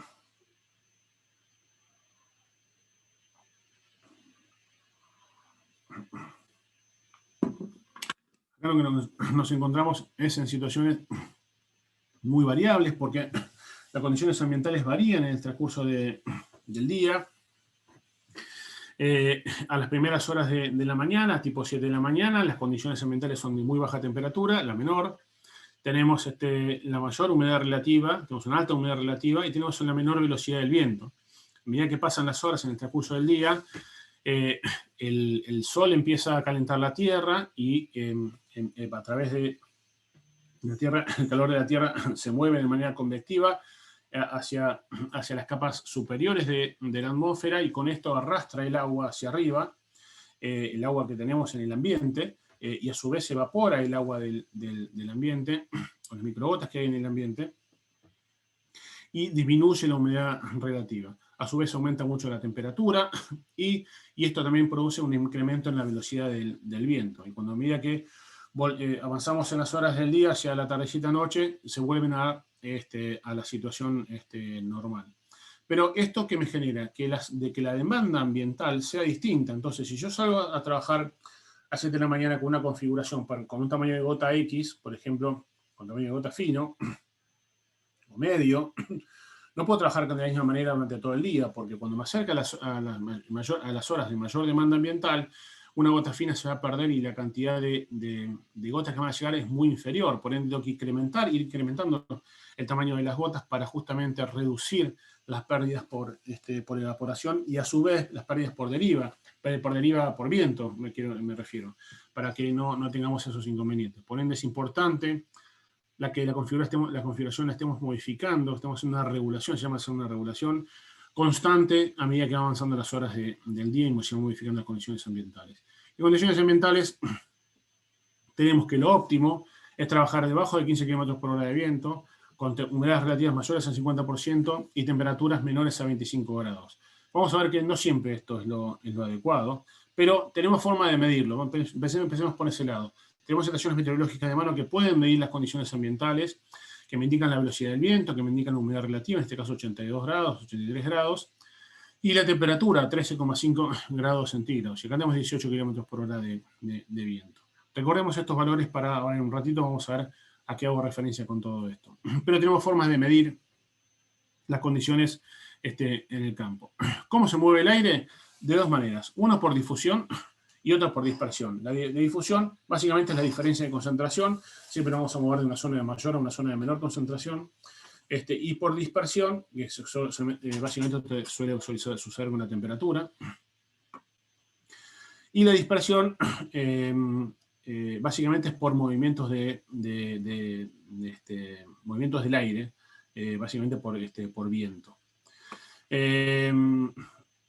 Acá lo que nos encontramos es en situaciones muy variables porque las condiciones ambientales varían en el transcurso del día. A las primeras horas de la mañana, tipo 7 de la mañana, las condiciones ambientales son de muy baja temperatura, la menor. Tenemos la mayor humedad relativa, tenemos una alta humedad relativa y tenemos una menor velocidad del viento. A medida que pasan las horas en el transcurso del día, el sol empieza a calentar la Tierra y a través de la Tierra, el calor de la Tierra se mueve de manera convectiva hacia las capas superiores de la atmósfera y con esto arrastra el agua hacia arriba, el agua que tenemos en el ambiente, y a su vez evapora el agua del ambiente, o las microgotas que hay en el ambiente, y disminuye la humedad relativa. A su vez aumenta mucho la temperatura y esto también produce un incremento en la velocidad del viento. Y cuando a medida que avanzamos en las horas del día hacia la tardecita noche, se vuelven a la situación normal. Pero esto que me genera, que la demanda ambiental sea distinta. Entonces, si yo salgo a trabajar a 7 de la mañana con una configuración con un tamaño de gota X, por ejemplo, con tamaño de gota fino o medio, no puedo trabajar de la misma manera durante todo el día, porque cuando me acerca a las horas de mayor demanda ambiental, una gota fina se va a perder y la cantidad de gotas que van a llegar es muy inferior. Por ende, tengo que ir incrementando el tamaño de las gotas para justamente reducir las pérdidas por evaporación y a su vez las pérdidas por deriva por viento, me refiero, para que no tengamos esos inconvenientes. Por ende, es importante que la configuración la estemos modificando, estamos en una regulación, se llama una regulación constante a medida que van avanzando las horas del día y se van modificando las condiciones ambientales. En condiciones ambientales tenemos que lo óptimo es trabajar debajo de 15 km por hora de viento, con humedades relativas mayores al 50% y temperaturas menores a 25 grados. Vamos a ver que no siempre esto es lo adecuado, pero tenemos forma de medirlo. Empecemos por ese lado. Tenemos estaciones meteorológicas de mano que pueden medir las condiciones ambientales, que me indican la velocidad del viento, que me indican la humedad relativa, en este caso 82 grados, 83 grados, y la temperatura, 13,5 grados centígrados. Y acá tenemos 18 km por hora de viento. Recordemos estos valores para ahora en un ratito, vamos a ver a qué hago referencia con todo esto. Pero tenemos formas de medir las condiciones en el campo. ¿Cómo se mueve el aire? De dos maneras. Uno por difusión y otra por dispersión. La de difusión básicamente es la diferencia de concentración. Siempre vamos a mover de una zona de mayor a una zona de menor concentración. Y por dispersión, que básicamente suele suceder con la temperatura. Y la dispersión básicamente es por movimientos movimientos del aire, básicamente por viento.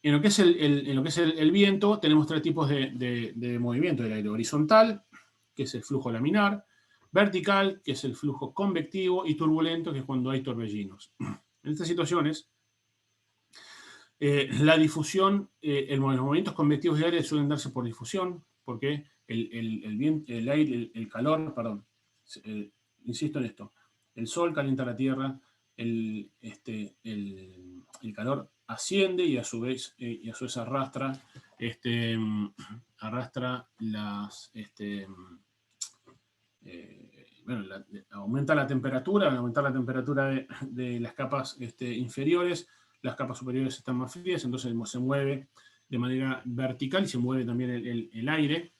En lo que es el viento, tenemos tres tipos de movimiento del aire. Horizontal, que es el flujo laminar; vertical, que es el flujo convectivo; y turbulento, que es cuando hay torbellinos. En estas situaciones, la difusión, los movimientos convectivos de aire suelen darse por difusión, porque el calor, insisto en esto, el sol calienta la tierra, el calor asciende y a su vez arrastra aumenta la temperatura. Al aumentar la temperatura de las capas inferiores, las capas superiores están más frías, entonces se mueve de manera vertical y se mueve también el aire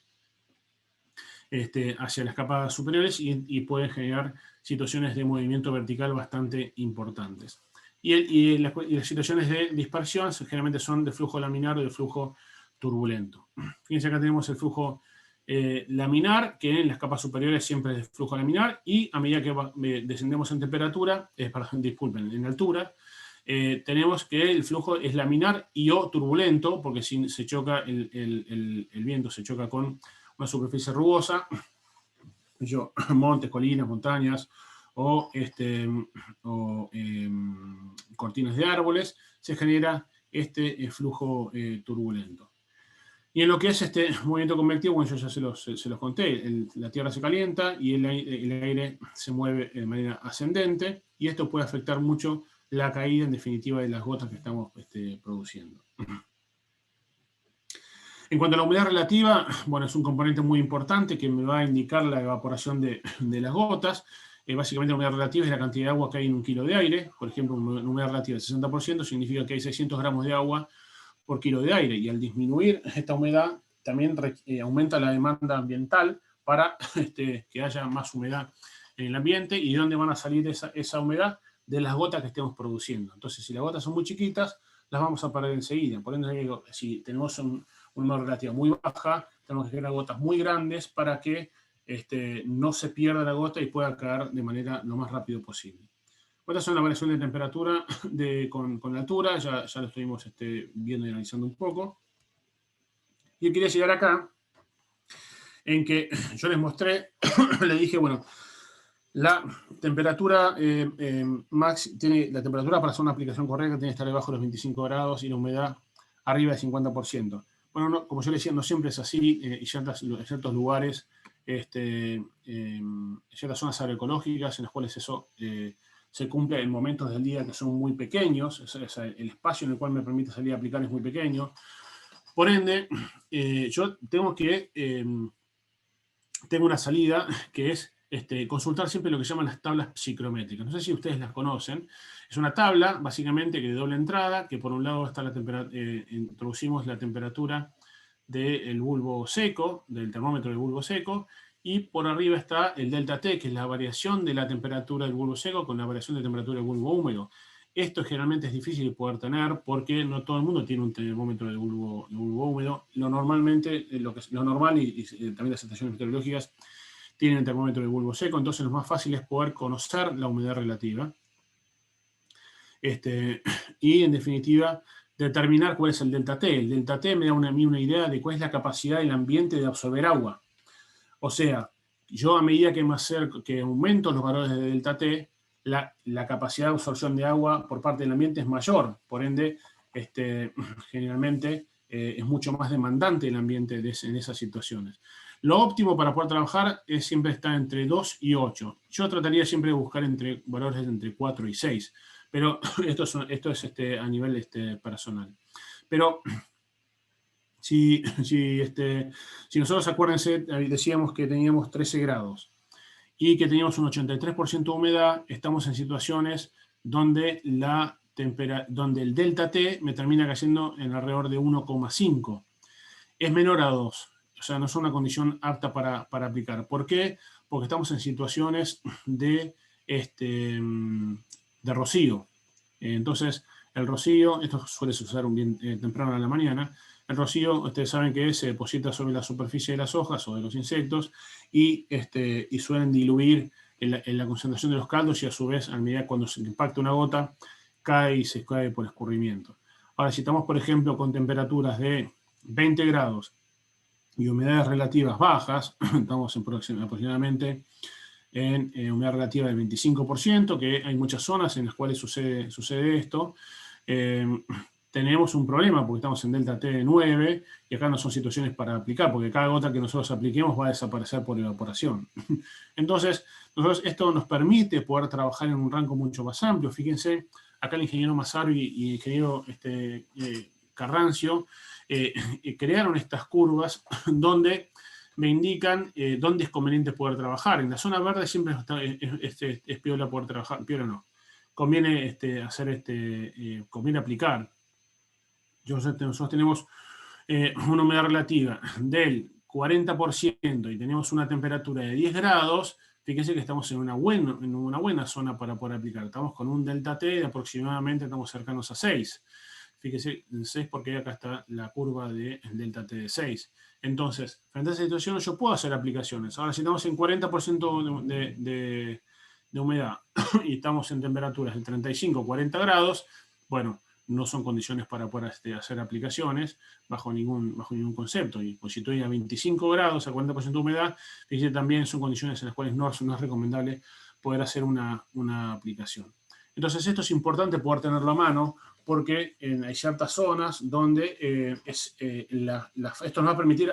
hacia las capas superiores y puede generar situaciones de movimiento vertical bastante importantes. Y las situaciones de dispersión generalmente son de flujo laminar o de flujo turbulento. Fíjense, acá tenemos el flujo laminar, que en las capas superiores siempre es de flujo laminar, y a medida que descendemos en temperatura, en altura, tenemos que el flujo es laminar y o turbulento, porque si se choca el viento se choca con una superficie rugosa, montes, colinas, montañas, cortinas de árboles, se genera este flujo turbulento. Y en lo que es este movimiento convectivo, bueno, yo ya se los conté, la Tierra se calienta y el aire se mueve de manera ascendente, y esto puede afectar mucho la caída, en definitiva, de las gotas que estamos produciendo. En cuanto a la humedad relativa, bueno, es un componente muy importante que me va a indicar la evaporación de las gotas. Básicamente la humedad relativa es la cantidad de agua que hay en un kilo de aire. Por ejemplo, una humedad relativa del 60% significa que hay 600 gramos de agua por kilo de aire, y al disminuir esta humedad también aumenta la demanda ambiental para que haya más humedad en el ambiente. ¿Y de dónde van a salir esa humedad? De las gotas que estemos produciendo. Entonces, si las gotas son muy chiquitas, las vamos a perder enseguida. Por ende, si tenemos una humedad relativa muy baja, tenemos que generar gotas muy grandes para que no se pierda la gota y pueda caer de manera lo más rápido posible. Estas son las variaciones de temperatura con la altura, ya lo estuvimos viendo y analizando un poco. Y quería llegar acá, en que yo les mostré, le dije, bueno, la temperatura la temperatura para hacer una aplicación correcta tiene que estar debajo de los 25 grados y la humedad arriba del 50%. Bueno, no, como yo le decía, no siempre es así, y en ciertos lugares, en ciertas zonas agroecológicas en las cuales eso se cumple en momentos del día que son muy pequeños, el espacio en el cual me permite salir a aplicar es muy pequeño. Por ende, yo tengo una salida que es consultar siempre lo que llaman las tablas psicrométricas. No sé si ustedes las conocen. Es una tabla, básicamente, que de doble entrada, que por un lado está introducimos la temperatura del bulbo seco, del termómetro del bulbo seco, y por arriba está el delta T, que es la variación de la temperatura del bulbo seco con la variación de temperatura del bulbo húmedo. Esto generalmente es difícil de poder tener porque no todo el mundo tiene un termómetro de bulbo húmedo. Lo normal y también las estaciones meteorológicas tienen el termómetro de bulbo seco, entonces lo más fácil es poder conocer la humedad relativa. Y en definitiva, determinar cuál es el delta T. El delta T me da a mí una idea de cuál es la capacidad del ambiente de absorber agua. O sea, yo a medida que aumento los valores de delta T, la capacidad de absorción de agua por parte del ambiente es mayor. Por ende, generalmente es mucho más demandante el ambiente en esas situaciones. Lo óptimo para poder trabajar es siempre estar entre 2 y 8. Yo trataría siempre de buscar valores entre 4 y 6. Pero esto es a nivel personal. Pero si nosotros, acuérdense, decíamos que teníamos 13 grados y que teníamos un 83% de humedad, estamos en situaciones donde el delta T me termina cayendo en alrededor de 1,5. Es menor a 2. O sea, no es una condición apta para aplicar. ¿Por qué? Porque estamos en situaciones de rocío. Entonces, el rocío, esto suele suceder bien temprano en la mañana, el rocío, ustedes saben que se deposita sobre la superficie de las hojas o de los insectos y suelen diluir en la concentración de los caldos, y a su vez, a medida cuando se impacta una gota, cae y se cae por escurrimiento. Ahora, si estamos, por ejemplo, con temperaturas de 20 grados y humedades relativas bajas, estamos aproximadamente en humedad relativa del 25%, que hay muchas zonas en las cuales sucede esto. Tenemos un problema porque estamos en delta T de 9 y acá no son situaciones para aplicar, porque cada gota que nosotros apliquemos va a desaparecer por evaporación. Entonces, esto nos permite poder trabajar en un rango mucho más amplio. Fíjense, acá el ingeniero Massaro y el ingeniero Carrancio crearon estas curvas donde me indican dónde es conveniente poder trabajar. En la zona verde siempre es piola poder trabajar, piola no. Conviene conviene aplicar. Nosotros tenemos una humedad relativa del 40% y tenemos una temperatura de 10 grados, fíjense que estamos en una buena zona para poder aplicar. Estamos con un delta T de aproximadamente, estamos cercanos a 6. Fíjese, 6 porque acá está la curva del delta T de 6. Entonces, frente a esa situación yo puedo hacer aplicaciones. Ahora, si estamos en 40% de humedad y estamos en temperaturas de 35 40 grados, bueno, no son condiciones para poder hacer aplicaciones bajo ningún concepto. Y pues si estoy a 25 grados, a 40% de humedad, fíjese, también son condiciones en las cuales no es recomendable poder hacer una aplicación. Entonces esto es importante poder tenerlo a mano, porque hay ciertas zonas donde esto nos va a permitir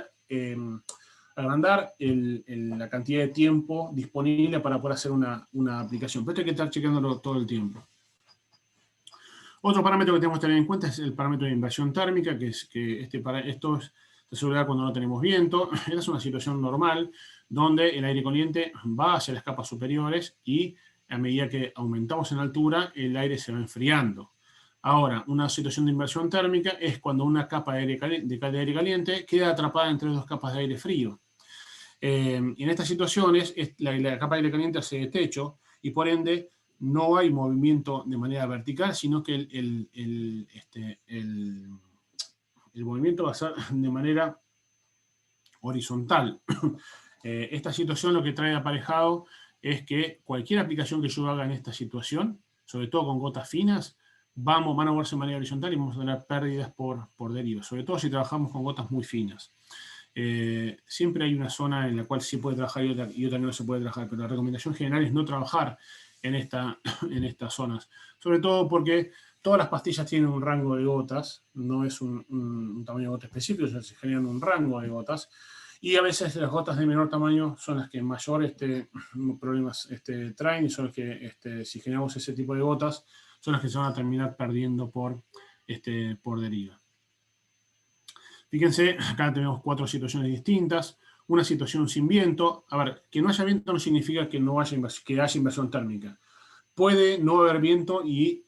agrandar la cantidad de tiempo disponible para poder hacer una aplicación. Pero esto hay que estar chequeándolo todo el tiempo. Otro parámetro que tenemos que tener en cuenta es el parámetro de inversión térmica, que es que esto es de seguridad cuando no tenemos viento. Esta es una situación normal donde el aire caliente va hacia las capas superiores y a medida que aumentamos en altura, el aire se va enfriando. Ahora, una situación de inversión térmica es cuando una capa de aire caliente queda atrapada entre dos capas de aire frío. Y en estas situaciones, la capa de aire caliente hace de techo y por ende no hay movimiento de manera vertical, sino que el movimiento va a ser de manera horizontal. Esta situación lo que trae aparejado es que cualquier aplicación que yo haga en esta situación, sobre todo con gotas finas, van a moverse de manera horizontal y vamos a tener pérdidas por deriva, sobre todo si trabajamos con gotas muy finas. Siempre hay una zona en la cual sí puede trabajar y otra que no se puede trabajar, pero la recomendación general es no trabajar en estas zonas, sobre todo porque todas las pastillas tienen un rango de gotas, no es un tamaño de gota específico, se generan un rango de gotas, y a veces las gotas de menor tamaño son las que mayor problemas traen, y son las que si generamos ese tipo de gotas, son las que se van a terminar perdiendo por deriva. Fíjense, acá tenemos 4 situaciones distintas. Una situación sin viento. A ver, que no haya viento no significa que haya inversión térmica. Puede no haber viento y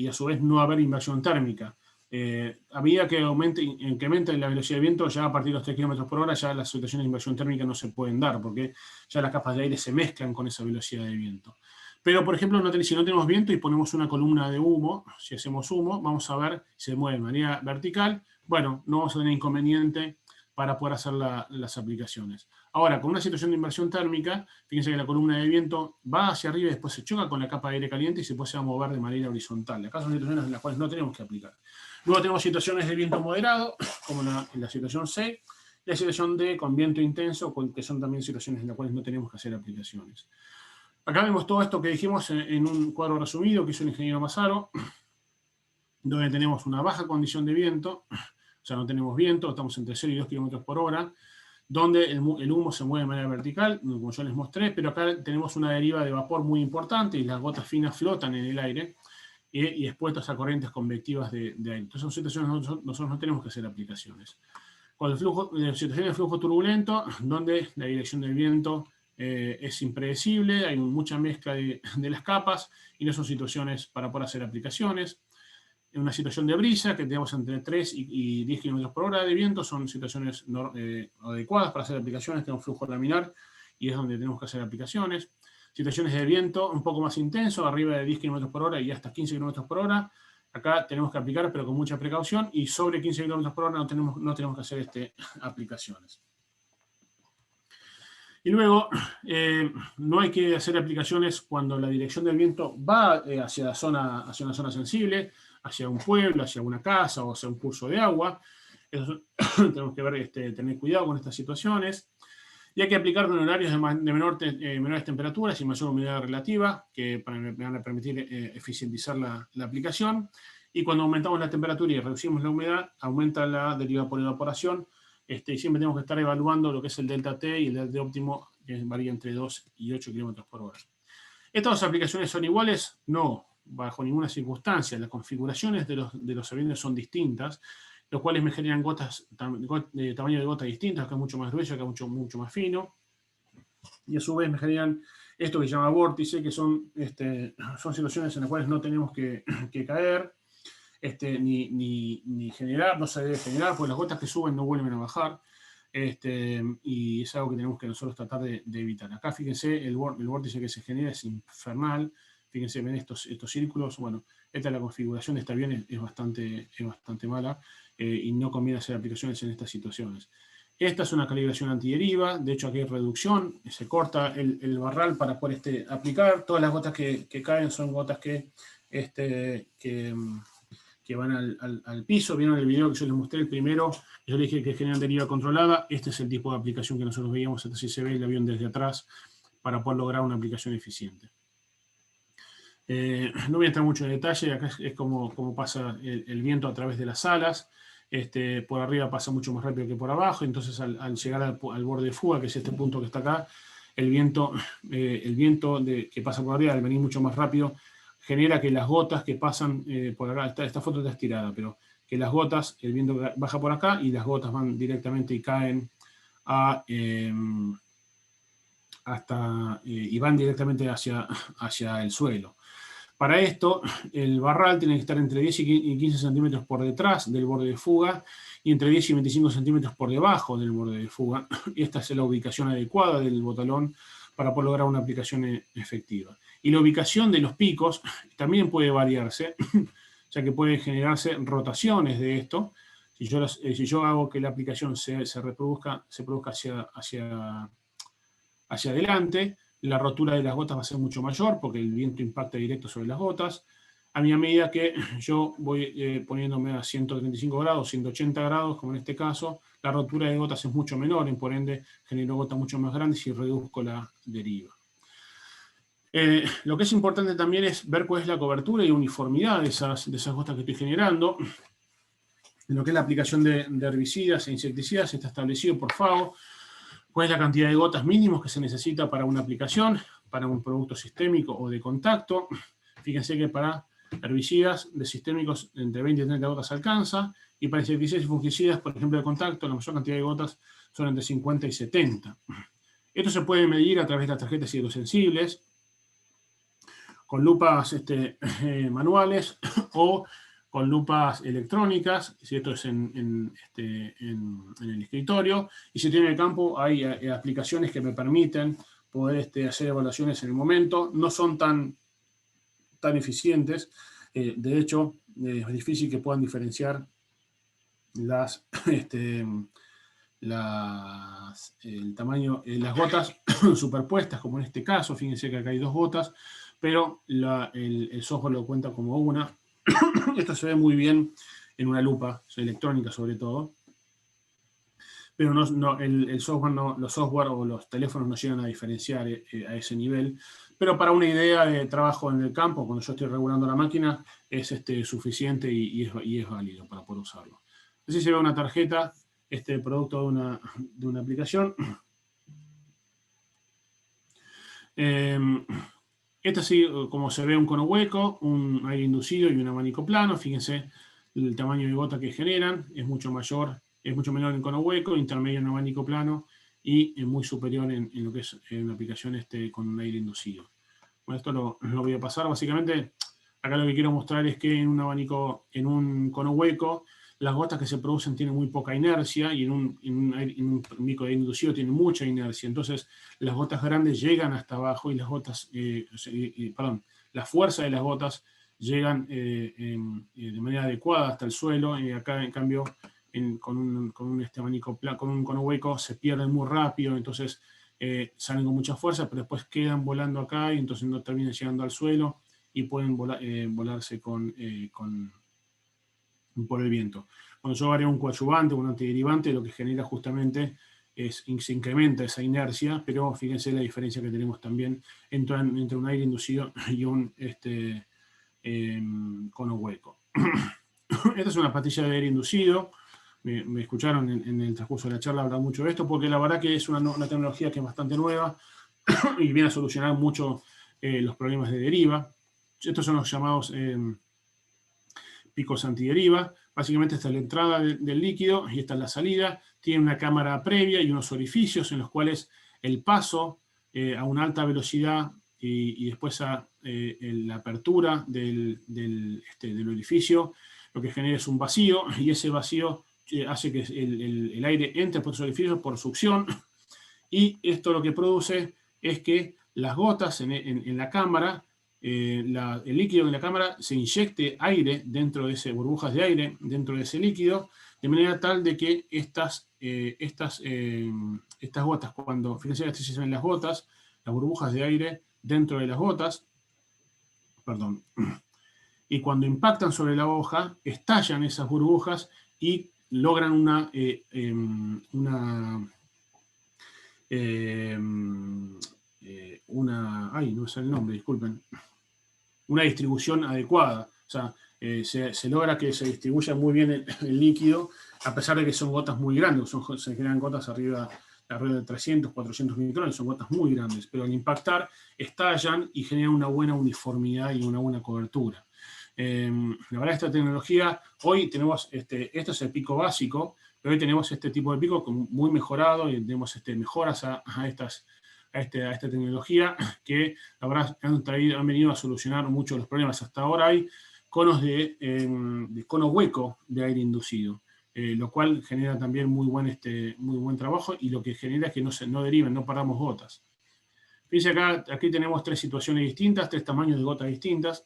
a su vez no haber inversión térmica. A medida que incremente la velocidad de viento, ya a partir de los 3 km por hora, ya las situaciones de inversión térmica no se pueden dar, porque ya las capas de aire se mezclan con esa velocidad de viento. Pero, por ejemplo, si no tenemos viento y ponemos una columna de humo, si hacemos humo, vamos a ver si se mueve de manera vertical. Bueno, no vamos a tener inconveniente para poder hacer las aplicaciones. Ahora, con una situación de inversión térmica, fíjense que la columna de viento va hacia arriba y después se choca con la capa de aire caliente y se puede mover de manera horizontal. Acá son situaciones en las cuales no tenemos que aplicar. Luego tenemos situaciones de viento moderado, como en la situación C, y la situación D con viento intenso, que son también situaciones en las cuales no tenemos que hacer aplicaciones. Acá vemos todo esto que dijimos en un cuadro resumido que hizo el ingeniero Massaro, donde tenemos una baja condición de viento, o sea, no tenemos viento, estamos entre 0 y 2 km por hora, donde el humo se mueve de manera vertical, como yo les mostré, pero acá tenemos una deriva de vapor muy importante y las gotas finas flotan en el aire y expuestas a corrientes convectivas de aire. Entonces son situaciones donde nosotros no tenemos que hacer aplicaciones. Con situaciones de flujo turbulento, donde la dirección del viento es impredecible, hay mucha mezcla de las capas y no son situaciones para poder hacer aplicaciones. En una situación de brisa, que tenemos entre 3 y 10 km por hora de viento, son situaciones adecuadas para hacer aplicaciones, tenemos flujo laminar y es donde tenemos que hacer aplicaciones. Situaciones de viento un poco más intenso, arriba de 10 km por hora y hasta 15 km por hora, acá tenemos que aplicar, pero con mucha precaución, y sobre 15 km por hora no tenemos que hacer aplicaciones. Y luego, no hay que hacer aplicaciones cuando la dirección del viento va hacia una zona sensible, hacia un pueblo, hacia una casa o hacia un curso de agua. Eso, tenemos que tener cuidado con estas situaciones. Y hay que aplicar con horarios de menores temperaturas y mayor humedad relativa, que me van a permitir eficientizar la aplicación. Y cuando aumentamos la temperatura y reducimos la humedad, aumenta la deriva por evaporación. Y siempre tenemos que estar evaluando lo que es el delta T y el delta óptimo, que varía entre 2 y 8 km por hora. ¿Estas dos aplicaciones son iguales? No, bajo ninguna circunstancia. Las configuraciones de los aviones son distintas, los cuales me generan tamaño de gota distintos, acá es mucho más grueso, acá es mucho más fino. Y a su vez me generan esto que se llama vórtice, que son situaciones en las cuales no tenemos que caer, ni generar, no se debe generar, porque las gotas que suben no vuelven a bajar. Y es algo que tenemos que nosotros tratar de evitar. Acá fíjense, el vórtice que se genera es infernal. Fíjense, ven estos círculos. Bueno, esta es la configuración de este avión, es bastante mala y no conviene hacer aplicaciones en estas situaciones. Esta es una calibración antideriva, de hecho aquí hay reducción, se corta el barral para poder aplicar. Todas las gotas que caen son gotas que van al piso. Vieron el video que yo les mostré, el primero, yo les dije que generan deriva controlada. Este es el tipo de aplicación que nosotros veíamos, así se ve el avión desde atrás, para poder lograr una aplicación eficiente. No voy a entrar mucho en detalle, acá es como pasa el viento a través de las alas. Por arriba pasa mucho más rápido que por abajo, entonces al llegar al borde de fuga, que es este punto que está acá, el viento que pasa por arriba, al venir mucho más rápido, genera que las gotas que pasan por acá, esta foto está estirada, pero que las gotas, el viento baja por acá y las gotas van directamente y caen y van directamente hacia el suelo. Para esto, el barral tiene que estar entre 10 y 15 centímetros por detrás del borde de fuga y entre 10 y 25 centímetros por debajo del borde de fuga. Esta es la ubicación adecuada del botalón para poder lograr una aplicación efectiva. Y la ubicación de los picos también puede variarse, ya que pueden generarse rotaciones de esto. Si yo hago que la aplicación se produzca hacia adelante, la rotura de las gotas va a ser mucho mayor porque el viento impacta directo sobre las gotas. A medida que yo voy poniéndome a 135 grados, 180 grados, como en este caso, la rotura de gotas es mucho menor, y por ende genero gotas mucho más grandes y reduzco la deriva. Lo que es importante también es ver cuál es la cobertura y uniformidad de esas gotas que estoy generando. En lo que es la aplicación de herbicidas e insecticidas está establecido por FAO cuál es la cantidad de gotas mínimos que se necesita para una aplicación, para un producto sistémico o de contacto. Fíjense que para herbicidas de sistémicos entre 20 y 30 gotas alcanza, y para insecticidas y fungicidas, por ejemplo, de contacto, la mayor cantidad de gotas son entre 50 y 70. Esto se puede medir a través de las tarjetas hidrosensibles, con lupas manuales o con lupas electrónicas, si esto es en el escritorio, y si tiene el campo, hay aplicaciones que me permiten poder hacer evaluaciones en el momento. No son tan eficientes, de hecho, es difícil que puedan diferenciar el tamaño, las gotas superpuestas, como en este caso. Fíjense que acá hay 2 gotas, pero el software lo cuenta como una. Esto se ve muy bien en una lupa electrónica sobre todo, pero el software los software o los teléfonos no llegan a diferenciar a ese nivel. Pero para una idea de trabajo en el campo, cuando yo estoy regulando la máquina, es suficiente y es válido para poder usarlo. Así se ve una tarjeta, producto de una aplicación. Esta sí, como se ve, un cono hueco, un aire inducido y un abanico plano. Fíjense el tamaño de gota que generan, es mucho menor en cono hueco, intermedio en abanico plano y muy superior en lo que es una aplicación con un aire inducido. Bueno, esto lo voy a pasar. Básicamente, acá lo que quiero mostrar es que en un cono hueco, las gotas que se producen tienen muy poca inercia, y en un mico de aire inducido tienen mucha inercia. Entonces, las gotas grandes llegan hasta abajo y las gotas, la fuerza de las gotas llegan de manera adecuada hasta el suelo. Y acá, en cambio, con un cono hueco se pierden muy rápido, entonces salen con mucha fuerza, pero después quedan volando acá y entonces no terminan llegando al suelo y pueden volarse por el viento. Cuando yo agrego un coadyuvante o un antiderivante, lo que genera justamente se incrementa esa inercia, pero fíjense la diferencia que tenemos también entre un aire inducido y un cono hueco. Esta es una pastilla de aire inducido. Me escucharon en el transcurso de la charla hablar mucho de esto, porque la verdad que es una tecnología que es bastante nueva y viene a solucionar mucho los problemas de deriva. Estos son los llamados picos antideriva. Básicamente esta es la entrada del líquido y esta es la salida. Tiene una cámara previa y unos orificios en los cuales el paso a una alta velocidad y después a la apertura del orificio, lo que genera es un vacío, y ese vacío hace que el aire entre por esos orificios por succión, y esto lo que produce es que las gotas en la cámara, el líquido en la cámara, se inyecte aire dentro de burbujas de aire dentro de ese líquido, de manera tal de que estas gotas, fíjense, aquí se ven las gotas, las burbujas de aire dentro de las gotas, y cuando impactan sobre la hoja, estallan esas burbujas y logran no sé el nombre, disculpen, una distribución adecuada. O sea, se logra que se distribuya muy bien el líquido, a pesar de que son gotas muy grandes, se generan gotas arriba de 300, 400 micrones, son gotas muy grandes, pero al impactar estallan y generan una buena uniformidad y una buena cobertura. La verdad, esta tecnología, hoy tenemos, esto es el pico básico, pero hoy tenemos este tipo de pico muy mejorado y tenemos mejoras a esta tecnología que la verdad han venido a solucionar muchos de los problemas. Hasta ahora hay conos de cono hueco de aire inducido, lo cual genera también muy buen trabajo, y lo que genera es que no deriven, no paramos gotas. Fíjense aquí tenemos tres situaciones distintas, tres tamaños de gotas distintas.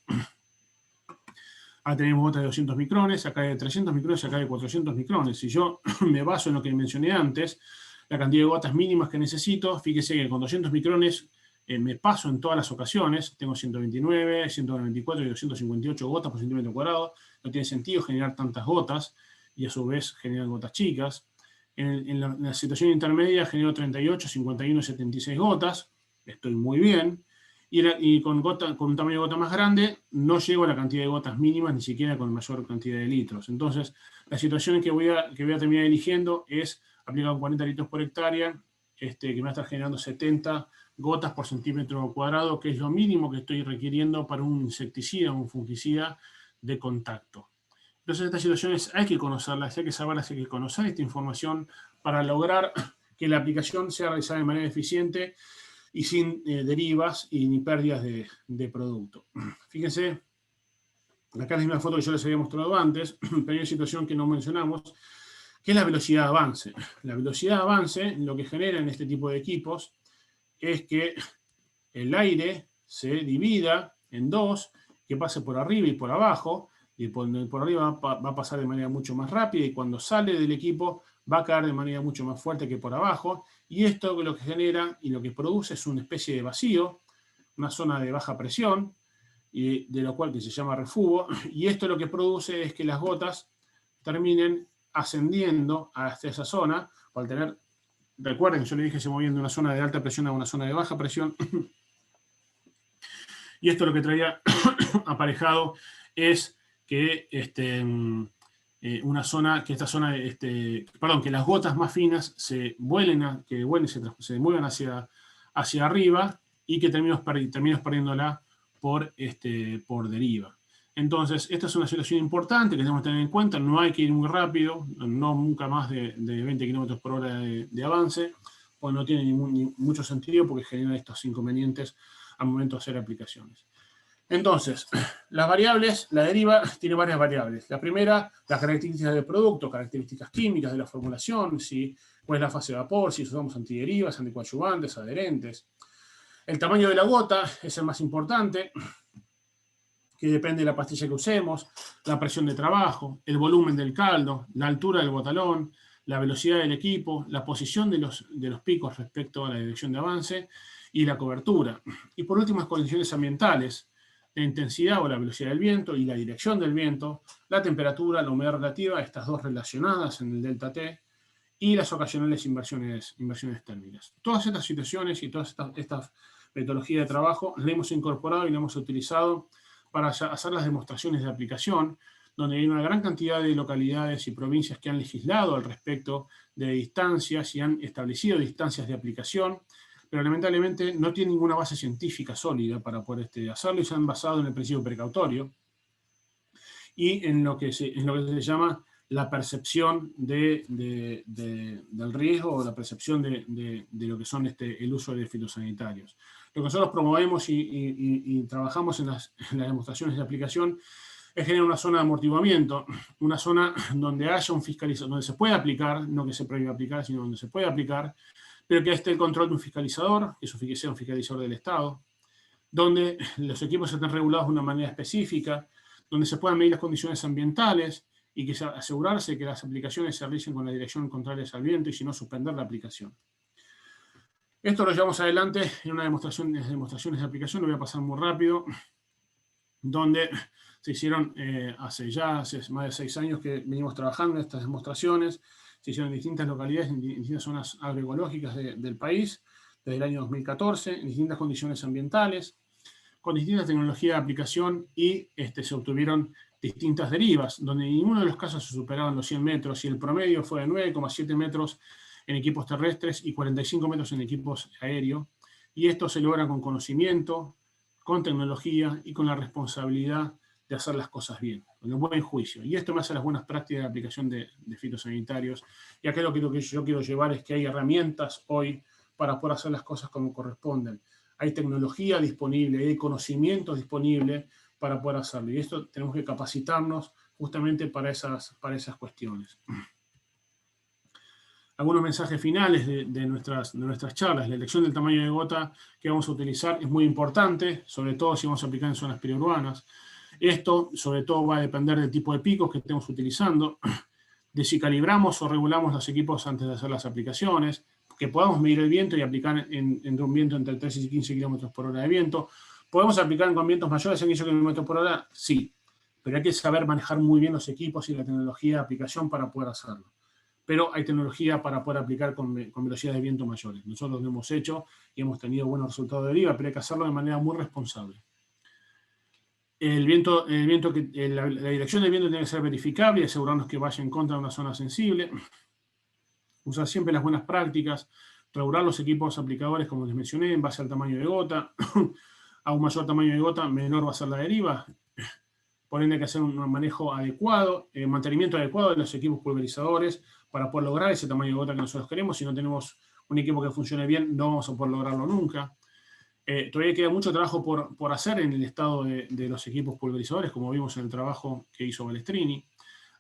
Acá tenemos gotas de 200 micrones, acá de 300 micrones, acá de 400 micrones. Si yo me baso en lo que mencioné antes, la cantidad de gotas mínimas que necesito, fíjese que con 200 micrones me paso en todas las ocasiones. Tengo 129, 194 y 258 gotas por centímetro cuadrado. No tiene sentido generar tantas gotas, y a su vez generar gotas chicas. En la situación intermedia genero 38, 51, 76 gotas. Estoy muy bien. Y con un tamaño de gota más grande no llego a la cantidad de gotas mínimas, ni siquiera con mayor cantidad de litros. Entonces, la situación que voy a terminar eligiendo es aplicar 40 litros por hectárea, que me va a estar generando 70 gotas por centímetro cuadrado, que es lo mínimo que estoy requiriendo para un insecticida o un fungicida de contacto. Entonces, estas situaciones hay que conocerlas, hay que saberlas, hay que conocer esta información para lograr que la aplicación sea realizada de manera eficiente y sin derivas y ni pérdidas de producto. Fíjense, acá es la misma foto que yo les había mostrado antes, pero hay una situación que no mencionamos, que es la velocidad de avance. La velocidad de avance, lo que genera en este tipo de equipos, es que el aire se divida en dos, que pase por arriba y por abajo, y por arriba va a pasar de manera mucho más rápida, y cuando sale del equipo va a caer de manera mucho más fuerte que por abajo, y esto lo que genera y lo que produce es una especie de vacío, una zona de baja presión, y de lo cual que se llama refugo, y esto lo que produce es que las gotas terminen ascendiendo hasta esa zona, al tener, recuerden que yo le dije que se movían de una zona de alta presión a una zona de baja presión, y esto lo que traía aparejado es que que las gotas más finas se muevan hacia arriba, y que terminos perdiéndola por deriva. Entonces, esta es una situación importante que tenemos que tener en cuenta. No hay que ir muy rápido, no nunca más de 20 km por hora de avance, pues no tiene mucho sentido, porque genera estos inconvenientes al momento de hacer aplicaciones. Entonces, las variables, la deriva tiene varias variables. La primera, las características del producto, características químicas de la formulación, cuál es la fase de vapor, si usamos antiderivas, anticoadyuvantes, adherentes. El tamaño de la gota es el más importante, que depende de la pastilla que usemos, la presión de trabajo, el volumen del caldo, la altura del botalón, la velocidad del equipo, la posición de los picos respecto a la dirección de avance y la cobertura. Y por último, las condiciones ambientales, la intensidad o la velocidad del viento y la dirección del viento, la temperatura, la humedad relativa, estas dos relacionadas en el delta T, y las ocasionales inversiones térmicas. Todas estas situaciones y todas estas metodologías de trabajo las hemos incorporado y las hemos utilizado para hacer las demostraciones de aplicación, donde hay una gran cantidad de localidades y provincias que han legislado al respecto de distancias y han establecido distancias de aplicación, pero lamentablemente no tienen ninguna base científica sólida para poder hacerlo, y se han basado en el principio precautorio y en lo que se llama la percepción del riesgo, o la percepción de lo que son el uso de fitosanitarios. Lo que nosotros promovemos y trabajamos en las demostraciones de aplicación es generar una zona de amortiguamiento, una zona donde haya un fiscalizador, donde se pueda aplicar, no que se prohíba aplicar, sino donde se puede aplicar, pero que esté el control de un fiscalizador, que sea un fiscalizador del Estado, donde los equipos estén regulados de una manera específica, donde se puedan medir las condiciones ambientales, y que asegurarse que las aplicaciones se realicen con la dirección contraria al viento, y si no, suspender la aplicación. Esto lo llevamos adelante en una demostraciones de aplicación, lo voy a pasar muy rápido, donde se hicieron hace más de 6 años que venimos trabajando en estas demostraciones. Se hicieron en distintas localidades, en distintas zonas agroecológicas del país, desde el año 2014 en distintas condiciones ambientales, con distintas tecnologías de aplicación y se obtuvieron distintas derivas, donde en ninguno de los casos se superaban los 100 metros y el promedio fue de 9,7 metros en equipos terrestres y 45 metros en equipos aéreos. Y esto se logra con conocimiento, con tecnología y con la responsabilidad de hacer las cosas bien, con un buen juicio. Y esto me hace las buenas prácticas de aplicación de fitosanitarios. Y acá lo que yo quiero llevar es que hay herramientas hoy para poder hacer las cosas como corresponden. Hay tecnología disponible, hay conocimiento disponible para poder hacerlo. Y esto tenemos que capacitarnos justamente para esas cuestiones. Algunos mensajes finales de nuestras charlas. La elección del tamaño de gota que vamos a utilizar es muy importante, sobre todo si vamos a aplicar en zonas periurbanas. Esto, sobre todo, va a depender del tipo de picos que estemos utilizando, de si calibramos o regulamos los equipos antes de hacer las aplicaciones, que podamos medir el viento y aplicar en un viento entre 13 y 15 km por hora de viento. ¿Podemos aplicar con vientos mayores a 15 km por hora? Sí, pero hay que saber manejar muy bien los equipos y la tecnología de aplicación para poder hacerlo. Pero hay tecnología para poder aplicar con velocidades de viento mayores. Nosotros lo hemos hecho y hemos tenido buenos resultados de deriva, pero hay que hacerlo de manera muy responsable. La dirección del viento tiene que ser verificable y asegurarnos que vaya en contra de una zona sensible. Usar siempre las buenas prácticas, regular los equipos aplicadores, como les mencioné, en base al tamaño de gota. A un mayor tamaño de gota, menor va a ser la deriva. Por ende, hay que hacer un manejo adecuado, mantenimiento adecuado de los equipos pulverizadores para poder lograr ese tamaño de gota que nosotros queremos. Si no tenemos un equipo que funcione bien, no vamos a poder lograrlo nunca. Todavía queda mucho trabajo por hacer en el estado de los equipos pulverizadores, como vimos en el trabajo que hizo Balestrini.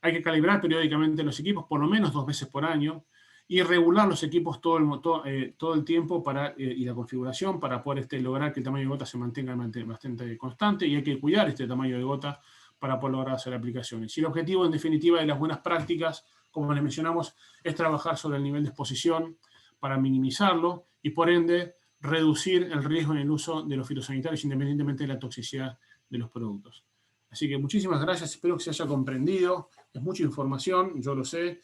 Hay que calibrar periódicamente los equipos, por lo menos 2 veces por año, y regular los equipos todo el tiempo y la configuración para poder lograr que el tamaño de gota se mantenga bastante constante, y hay que cuidar este tamaño de gota para poder lograr hacer aplicaciones. Y el objetivo, en definitiva, de las buenas prácticas, como les mencionamos, es trabajar sobre el nivel de exposición para minimizarlo y, por ende, reducir el riesgo en el uso de los fitosanitarios independientemente de la toxicidad de los productos. Así que muchísimas gracias, espero que se haya comprendido. Es mucha información, yo lo sé,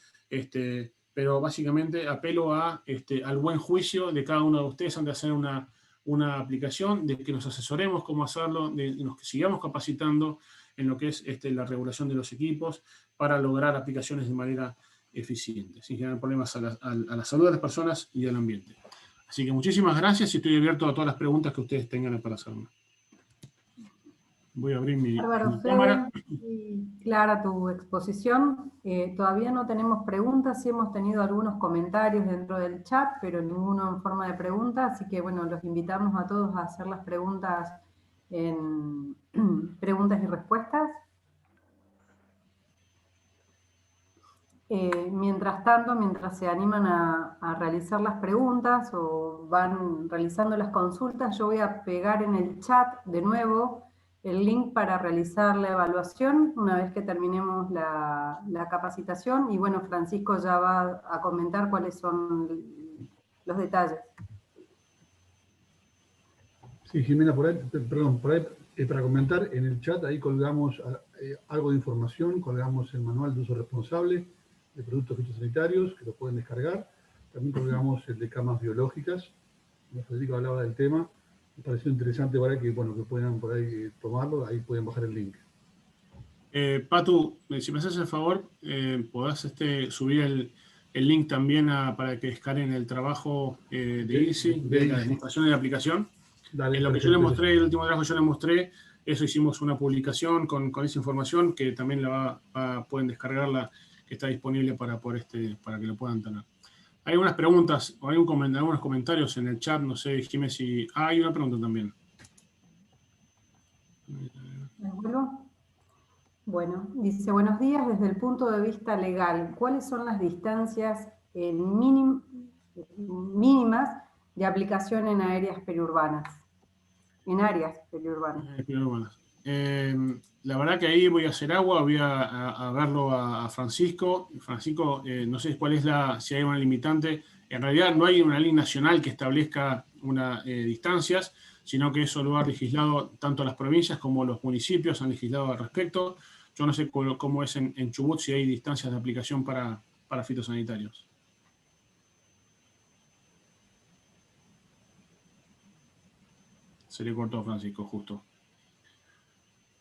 pero básicamente apelo al buen juicio de cada uno de ustedes antes de hacer una aplicación, de que nos asesoremos cómo hacerlo, de que nos sigamos capacitando en lo que es la regulación de los equipos para lograr aplicaciones de manera eficiente, sin generar problemas a la salud de las personas y al ambiente. Así que muchísimas gracias y estoy abierto a todas las preguntas que ustedes tengan para hacerme. Voy a abrir mi cámara.
Clara tu exposición. Todavía no tenemos preguntas, sí hemos tenido algunos comentarios dentro del chat, pero ninguno en forma de pregunta, así que bueno, los invitamos a todos a hacer las preguntas en preguntas y respuestas. Mientras tanto, mientras se animan a realizar las preguntas o van realizando las consultas, yo voy a pegar en el chat de nuevo el link para realizar la evaluación una vez que terminemos la capacitación. Y bueno, Francisco ya va a comentar cuáles son los detalles.
Sí, Jimena, por ahí, para comentar, en el chat ahí colgamos algo de información, colgamos el manual de uso responsable de productos fitosanitarios, que lo pueden descargar. También colgamos el de camas biológicas. Federico hablaba del tema. Me pareció interesante para que puedan por ahí tomarlo, ahí pueden bajar el link.
Patu, si me haces el favor, podés subir el link también para que descarguen el trabajo de ISI, de la demostración de la aplicación.
Dale,
en lo que yo les mostré, el último trabajo que yo les mostré, eso hicimos una publicación con esa información que también pueden descargarla, que está disponible para que lo puedan tener. Hay algunas preguntas, o hay algunos comentarios en el chat, no sé, Jiménez, si... hay una pregunta también.
¿Me vuelvo? Bueno, dice, buenos días, desde el punto de vista legal, ¿cuáles son las distancias mínimas de aplicación en áreas periurbanas?
La verdad que ahí voy a hacer agua, voy a verlo a Francisco. Francisco, no sé cuál es si hay una limitante. En realidad no hay una ley nacional que establezca distancias, sino que eso lo ha legislado tanto las provincias como los municipios han legislado al respecto. Yo no sé cómo es en Chubut, si hay distancias de aplicación para fitosanitarios. Se le cortó a Francisco, justo.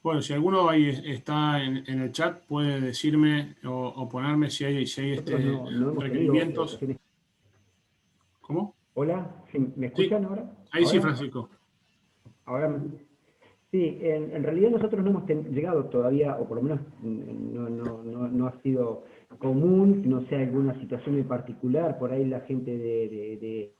Bueno, si alguno ahí está en el chat, puede decirme o ponerme si hay
no hemos
requerimientos.
Tenido...
¿Cómo?
Hola, ¿me escuchan
sí.
ahora?
Ahí
¿Ahora?
sí, Francisco.
Ahora, sí, en realidad nosotros no hemos llegado todavía, o por lo menos no ha sido común, no sea alguna situación en particular, por ahí la gente de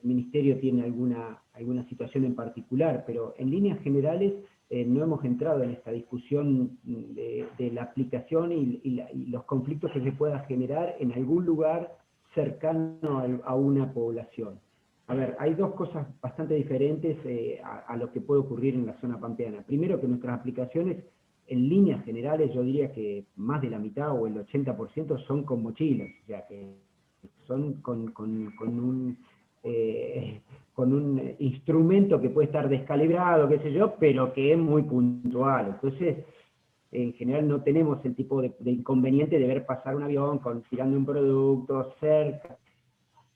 ministerio tiene alguna situación en particular, pero en líneas generales no hemos entrado en esta discusión de la aplicación y los conflictos que se pueda generar en algún lugar cercano a una población. A ver, hay dos cosas bastante diferentes a lo que puede ocurrir en la zona pampeana. Primero, que nuestras aplicaciones, en líneas generales, yo diría que más de la mitad o el 80% son con mochilas, o sea que son con un instrumento que puede estar descalibrado, qué sé yo, pero que es muy puntual. Entonces, en general no tenemos el tipo de inconveniente de ver pasar un avión tirando un producto cerca.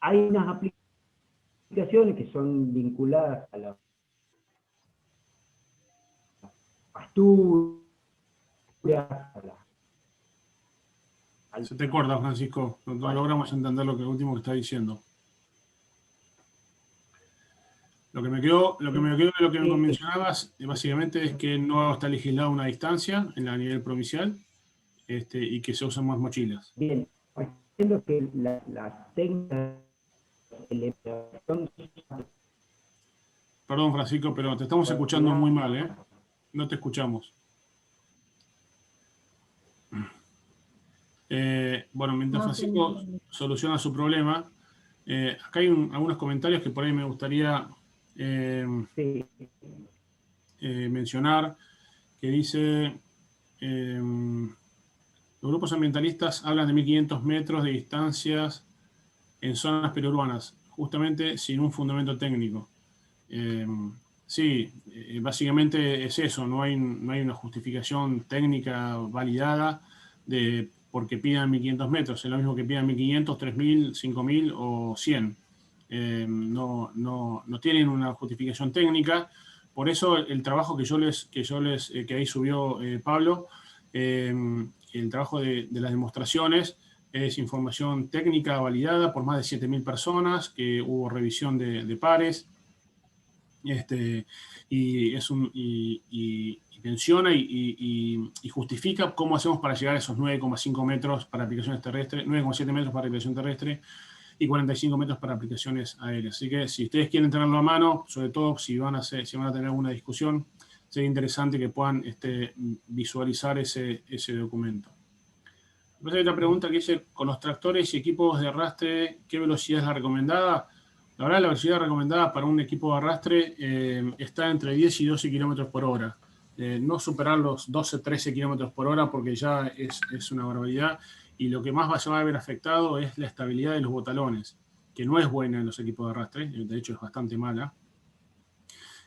Hay unas aplicaciones que son vinculadas a las pasturas,
Se te corta, Francisco. No logramos entender lo último que está diciendo. Lo que me quedó de lo que me mencionabas, básicamente es que no está legislada una distancia a nivel provincial y que se usan más mochilas.
Bien, entiendo que las técnicas de
Perdón, Francisco, pero te estamos escuchando muy mal, ¿eh? No te escuchamos. Bueno, mientras Francisco soluciona su problema, acá hay algunos comentarios que por ahí me gustaría mencionar, que dice, los grupos ambientalistas hablan de 1500 metros de distancias en zonas periurbanas, justamente sin un fundamento técnico. Sí, básicamente es eso, no hay una justificación técnica validada porque pidan 1500 metros, es lo mismo que pidan 1500, 3000, 5000 o 100. No tienen una justificación técnica, por eso el trabajo que ahí subió Pablo, el trabajo de las demostraciones es información técnica validada por más de 7000 personas, que hubo revisión de pares, y menciona y justifica cómo hacemos para llegar a esos 9,5 metros para aplicaciones terrestres, 9,7 metros para aplicación terrestre y 45 metros para aplicaciones aéreas. Así que si ustedes quieren tenerlo a mano, sobre todo si van a tener alguna discusión, sería interesante que puedan visualizar ese documento. Después hay otra pregunta que dice, con los tractores y equipos de arrastre, ¿qué velocidad es la recomendada? La verdad, la velocidad recomendada para un equipo de arrastre está entre 10 y 12 kilómetros por hora. No superar los 12, 13 kilómetros por hora porque ya es una barbaridad. Y lo que más se va a ver afectado es la estabilidad de los botalones, que no es buena en los equipos de arrastre, de hecho es bastante mala.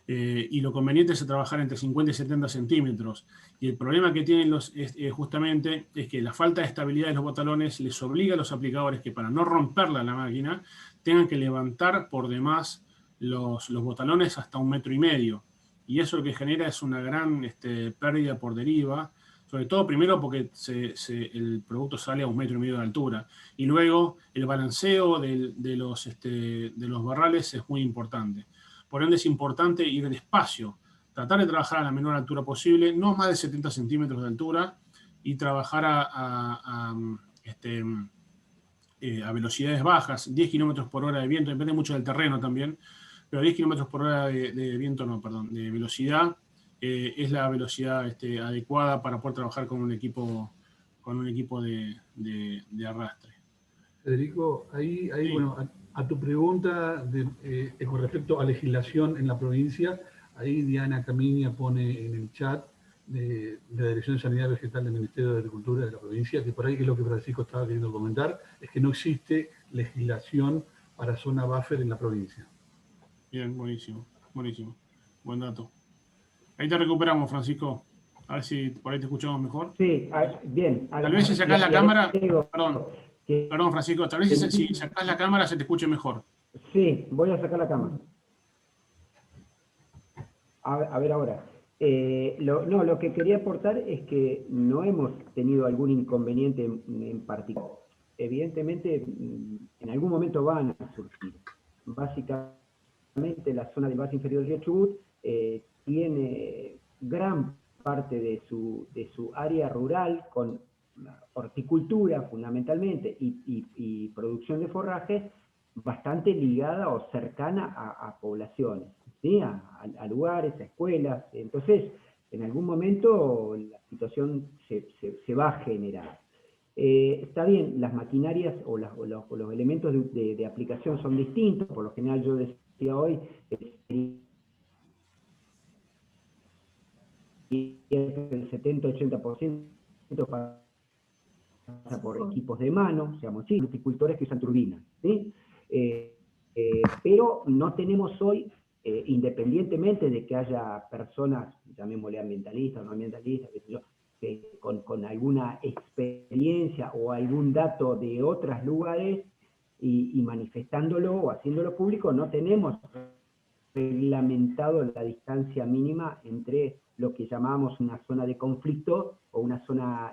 Y lo conveniente es trabajar entre 50 y 70 centímetros. Y el problema que tienen justamente es que la falta de estabilidad de los botalones les obliga a los aplicadores que para no romperla la máquina tengan que levantar por demás los botalones hasta 1,5 metros. Y eso lo que genera es una gran pérdida por deriva, sobre todo primero porque el producto sale a 1,5 metros de altura. Y luego el balanceo de los barrales es muy importante. Por ende es importante ir despacio, tratar de trabajar a la menor altura posible, no más de 70 centímetros de altura, y trabajar a velocidades bajas, 10 kilómetros por hora de viento, depende mucho del terreno también, pero 10 kilómetros por hora de viento, de velocidad, es la velocidad adecuada para poder trabajar con un equipo de arrastre.
Federico, ahí
Sí.
Bueno, a tu pregunta con respecto a legislación en la provincia, ahí Diana Camiña pone en el chat de la Dirección de Sanidad Vegetal del Ministerio de Agricultura de la provincia, que por ahí es lo que Francisco estaba queriendo comentar, es que no existe legislación para zona buffer en la provincia.
Bien, buenísimo, buenísimo. Buen dato. Ahí te recuperamos, Francisco. A ver si por ahí te escuchamos mejor.
Sí, bien.
Tal vez si sacás la cámara, perdón, Francisco, tal vez si sacás la cámara se te escuche mejor.
Sí, voy a sacar la cámara. A ver ahora. Lo que quería aportar es que no hemos tenido algún inconveniente en particular. Evidentemente, en algún momento van a surgir. Básicamente, la zona del valle inferior del río Chubut tiene gran parte de su área rural con horticultura fundamentalmente y producción de forrajes bastante ligada o cercana a poblaciones, ¿sí? a lugares, a escuelas. Entonces, en algún momento la situación se va a generar. Está bien, las maquinarias o los elementos de aplicación son distintos. Por lo general, yo decía hoy, el 70-80% pasa por equipos de mano, seamos chicos, horticultores que usan turbinas, ¿sí? Pero no tenemos hoy, independientemente de que haya personas, llamémosle ambientalistas o no ambientalistas, con alguna experiencia o algún dato de otros lugares y manifestándolo o haciéndolo público, no tenemos reglamentado la distancia mínima entre lo que llamamos una zona de conflicto o una zona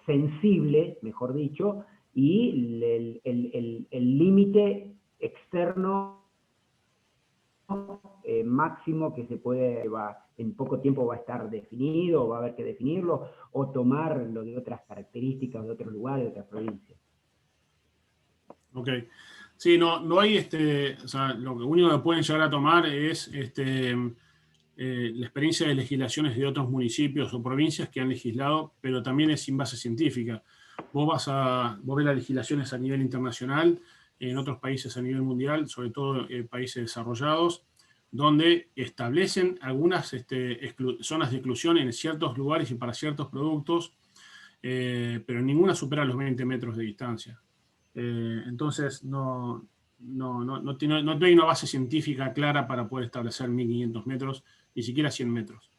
sensible, mejor dicho, y el límite externo máximo que se puede, en poco tiempo va a estar definido, o va a haber que definirlo, o tomarlo de otras características, de otros lugares, de otras provincias.
Ok. Sí, no hay, o sea, lo único que pueden llegar a tomar es la experiencia de legislaciones de otros municipios o provincias que han legislado, pero también es sin base científica. Vos ves las legislaciones a nivel internacional, en otros países a nivel mundial, sobre todo países desarrollados, donde establecen algunas zonas de exclusión en ciertos lugares y para ciertos productos, pero ninguna supera los 20 metros de distancia. Entonces, no hay una base científica clara para poder establecer 1500 metros, ni siquiera 100 metros.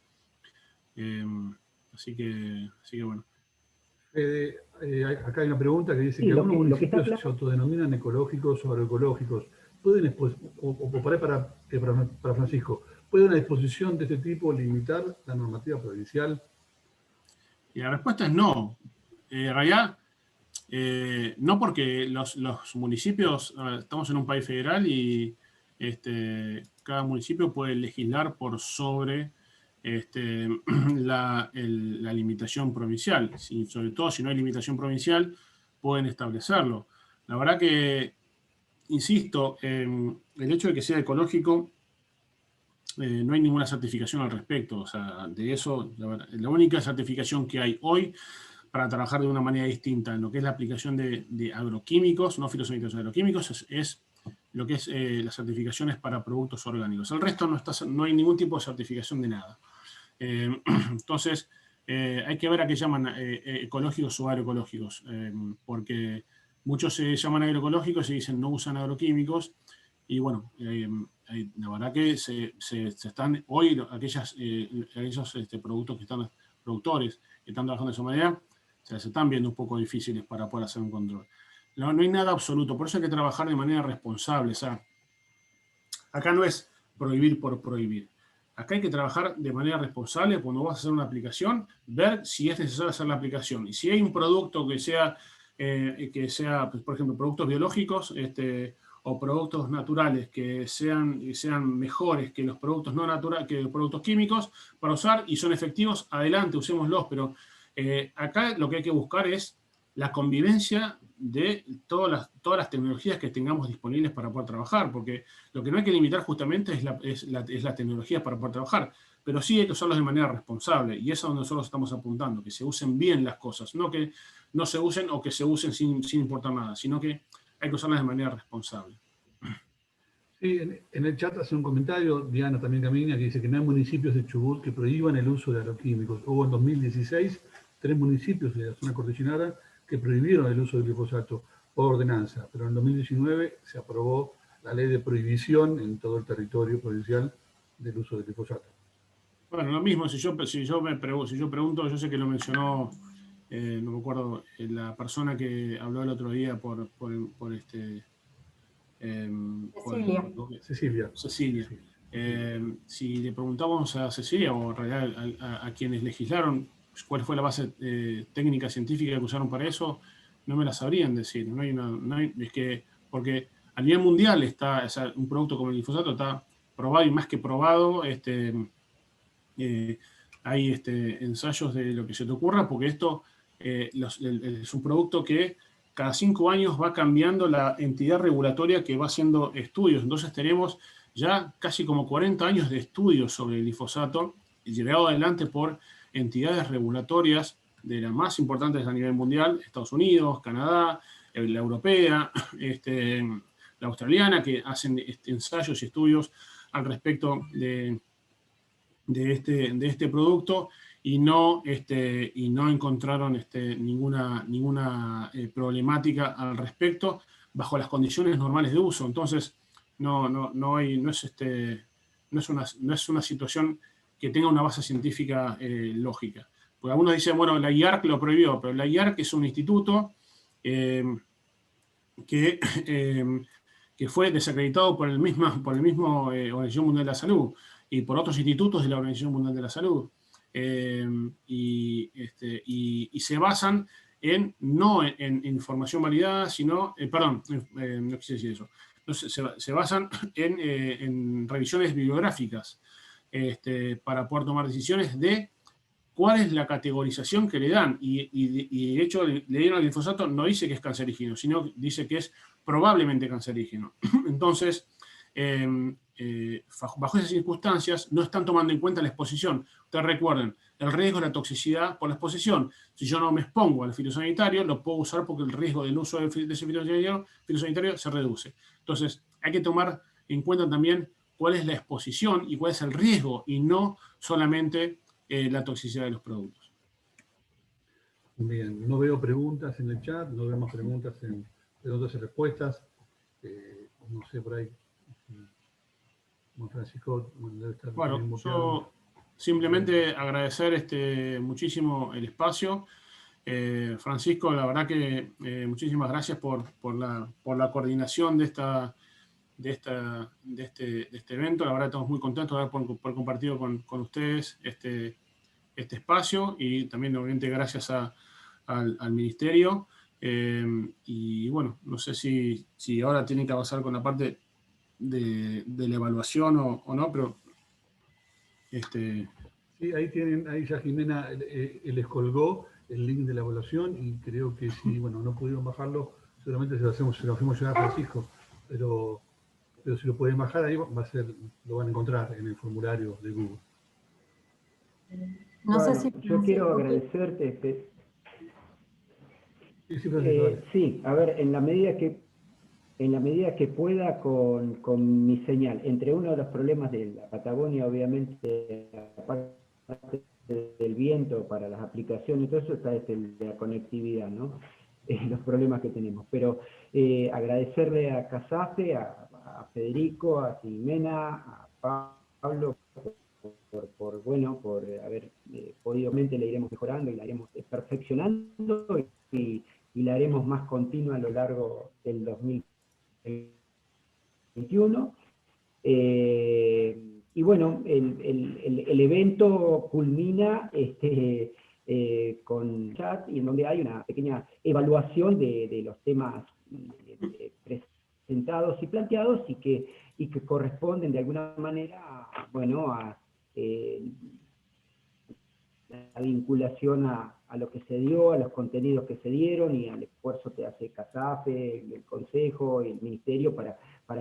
Así que bueno.
Acá hay una pregunta que dice que algunos municipios se autodenominan ecológicos o agroecológicos. ¿Pueden, o para Francisco, ¿puede una disposición de este tipo limitar la normativa provincial?
Y la respuesta es no. En realidad, no, porque los municipios, estamos en un país federal y cada municipio puede legislar por sobre la limitación provincial. Sobre todo si no hay limitación provincial, pueden establecerlo. La verdad que, insisto, el hecho de que sea ecológico, no hay ninguna certificación al respecto. O sea, de eso, la única certificación que hay hoy para trabajar de una manera distinta en lo que es la aplicación de agroquímicos, no fitosanitarios, agroquímicos, es lo que es las certificaciones para productos orgánicos. El resto no hay ningún tipo de certificación de nada. Entonces, hay que ver a qué llaman ecológicos o agroecológicos, porque muchos se llaman agroecológicos y dicen no usan agroquímicos, y bueno, la verdad que se están hoy aquellos productos que están, productores que están trabajando de esa manera, se están viendo un poco difíciles para poder hacer un control. No hay nada absoluto, por eso hay que trabajar de manera responsable. O sea, acá no es prohibir por prohibir. Acá hay que trabajar de manera responsable cuando vas a hacer una aplicación, ver si es necesario hacer la aplicación. Y si hay un producto que sea pues, por ejemplo, productos biológicos o productos naturales que sean mejores que los productos no naturales, que los productos químicos para usar y son efectivos, adelante, usémoslos. Pero acá lo que hay que buscar es la convivencia de todas las tecnologías que tengamos disponibles para poder trabajar, porque lo que no hay que limitar justamente es la tecnología para poder trabajar, pero sí hay que usarlas de manera responsable, y es a donde nosotros estamos apuntando, que se usen bien las cosas, no que no se usen o que se usen sin importar nada, sino que hay que usarlas de manera responsable.
Sí, en el chat hace un comentario, Diana también Camina, que dice que no hay municipios de Chubut que prohíban el uso de agroquímicos. Hubo en 2016 3 municipios de la zona cordillerana que prohibieron el uso del glifosato por ordenanza, pero en 2019 se aprobó la ley de prohibición en todo el territorio provincial del uso del glifosato.
Bueno, lo mismo, si yo pregunto, yo sé que lo mencionó, no me acuerdo, la persona que habló el otro día
Cecilia.
Cecilia. Si le preguntamos a Cecilia o en realidad a quienes legislaron cuál fue la base técnica científica que usaron para eso, no me la sabrían decir. Porque a nivel mundial está, o sea, un producto como el glifosato está probado y más que probado. Hay ensayos de lo que se te ocurra, porque esto es un producto que cada 5 años va cambiando la entidad regulatoria que va haciendo estudios. Entonces tenemos ya casi como 40 años de estudios sobre el glifosato, llevado adelante por entidades regulatorias de las más importantes a nivel mundial: Estados Unidos, Canadá, la europea, la australiana, que hacen ensayos y estudios al respecto de este producto, y no encontraron ninguna problemática al respecto bajo las condiciones normales de uso. Entonces, no es una situación que tenga una base científica lógica. Porque algunos dicen, bueno, la IARC lo prohibió, pero la IARC es un instituto que fue desacreditado por el mismo Organización Mundial de la Salud y por otros institutos de la Organización Mundial de la Salud. Y se basan no en información validada, sino, no quise decir eso. Se basan en revisiones bibliográficas para poder tomar decisiones de cuál es la categorización que le dan. Y de hecho, le dieron al glifosato, no dice que es cancerígeno, sino dice que es probablemente cancerígeno. Entonces, bajo esas circunstancias, no están tomando en cuenta la exposición. Ustedes recuerden, el riesgo de la toxicidad por la exposición. Si yo no me expongo al fitosanitario, lo puedo usar porque el riesgo del uso de ese fitosanitario se reduce. Entonces, hay que tomar en cuenta también cuál es la exposición y cuál es el riesgo, y no solamente la toxicidad de los productos.
Bien, no veo preguntas en el chat, no veo más preguntas en preguntas y respuestas. No sé, por ahí. Francisco, debe estar
bueno, yo simplemente agradecer muchísimo el espacio. Francisco, la verdad que muchísimas gracias por la coordinación de este evento. La verdad estamos muy contentos de haber compartido con ustedes este espacio, y también obviamente gracias al Ministerio. Y bueno, no sé si ahora tienen que avanzar con la parte de la evaluación o no, pero
Sí, ahí ya Jimena les colgó el link de la evaluación, y creo que si no pudieron bajarlo, seguramente se lo hacemos llegar a Francisco, pero si lo pueden bajar ahí lo van a encontrar en el formulario de Google.
No sé si
yo quiero agradecerte. Sí, a ver, en la medida que pueda con mi señal. Entre uno de los problemas de la Patagonia, obviamente, aparte del viento para las aplicaciones, todo eso está la conectividad, ¿no? Los problemas que tenemos. Pero agradecerle a CASAFE, a Federico, a Jimena, a Pablo, por haber podido, le iremos mejorando y la iremos perfeccionando, y la haremos más continua a lo largo del 2021. Y bueno, el evento culmina con chat, y en donde hay una pequeña evaluación de los temas presentados y planteados, y que corresponden de alguna manera a la vinculación a lo que se dio, a los contenidos que se dieron, y al esfuerzo que hace CASAFE, el Consejo, el Ministerio, para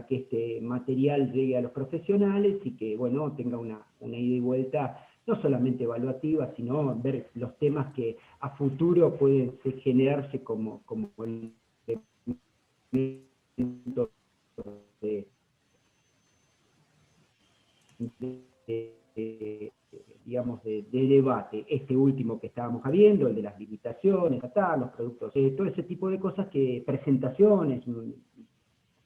que este material llegue a los profesionales, y que tenga una ida y vuelta no solamente evaluativa, sino ver los temas que a futuro pueden generarse como elemento de debate. Este último que estábamos viendo, el de las limitaciones, los productos, todo ese tipo de cosas, presentaciones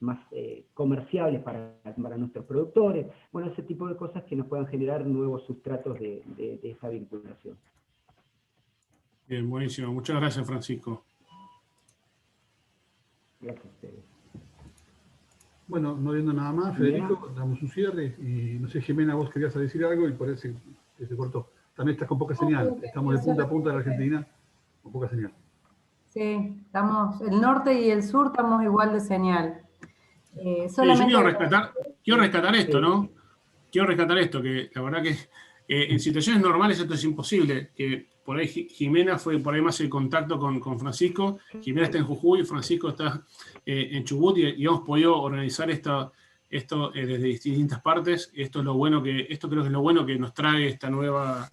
más comerciables para nuestros productores, ese tipo de cosas que nos puedan generar nuevos sustratos de esa vinculación.
Bien, buenísimo. Muchas gracias, Francisco.
Gracias a ustedes.
Bueno, no viendo nada más, Federico, damos un cierre y no sé, Jimena, vos querías decir algo y parece que se cortó. También estás con poca señal, estamos de punta a punta de la Argentina, con poca señal.
Sí, estamos, el norte y el sur estamos igual de señal.
Sí,
Solamente
yo quiero rescatar esto, ¿no? Quiero rescatar esto, que la verdad que en situaciones normales esto es imposible, que por ahí Jimena fue por ahí más el contacto con Francisco, Jimena está en Jujuy, Francisco está en Chubut y hemos podido organizar esto desde distintas partes. Esto creo que es lo bueno que nos trae esta nueva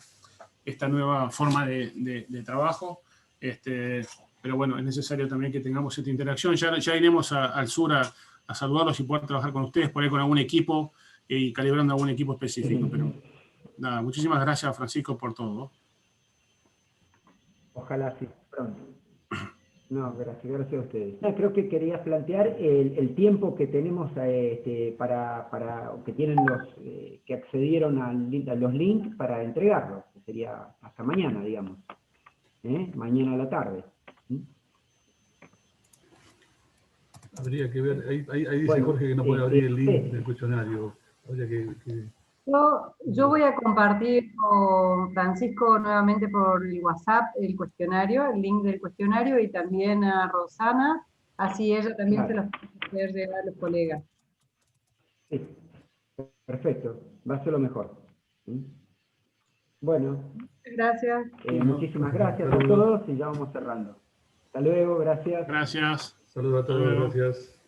forma de trabajo. Pero bueno, es necesario también que tengamos esta interacción. Ya iremos al sur a saludarlos y poder trabajar con ustedes, por ahí con algún equipo y calibrando algún equipo específico. Pero nada, muchísimas gracias, Francisco, por todo.
Ojalá sí, pronto. No, gracias a ustedes. Creo que quería plantear el tiempo que tenemos para que tienen los que accedieron a los links para entregarlos, que sería hasta mañana, digamos. Mañana a la tarde.
Habría que ver, ahí dice
Bueno,
Jorge que no puede abrir el link del cuestionario. Habría que...
Yo voy a compartir con Francisco nuevamente por el WhatsApp el cuestionario, el link del cuestionario, y también a Rosana, así ella también se los puede hacer llegar a los colegas.
Sí, perfecto, va a ser lo mejor. Bueno,
gracias.
Muchísimas gracias a todos y ya vamos cerrando. Hasta luego, gracias.
Gracias.
Saludos a todos, gracias.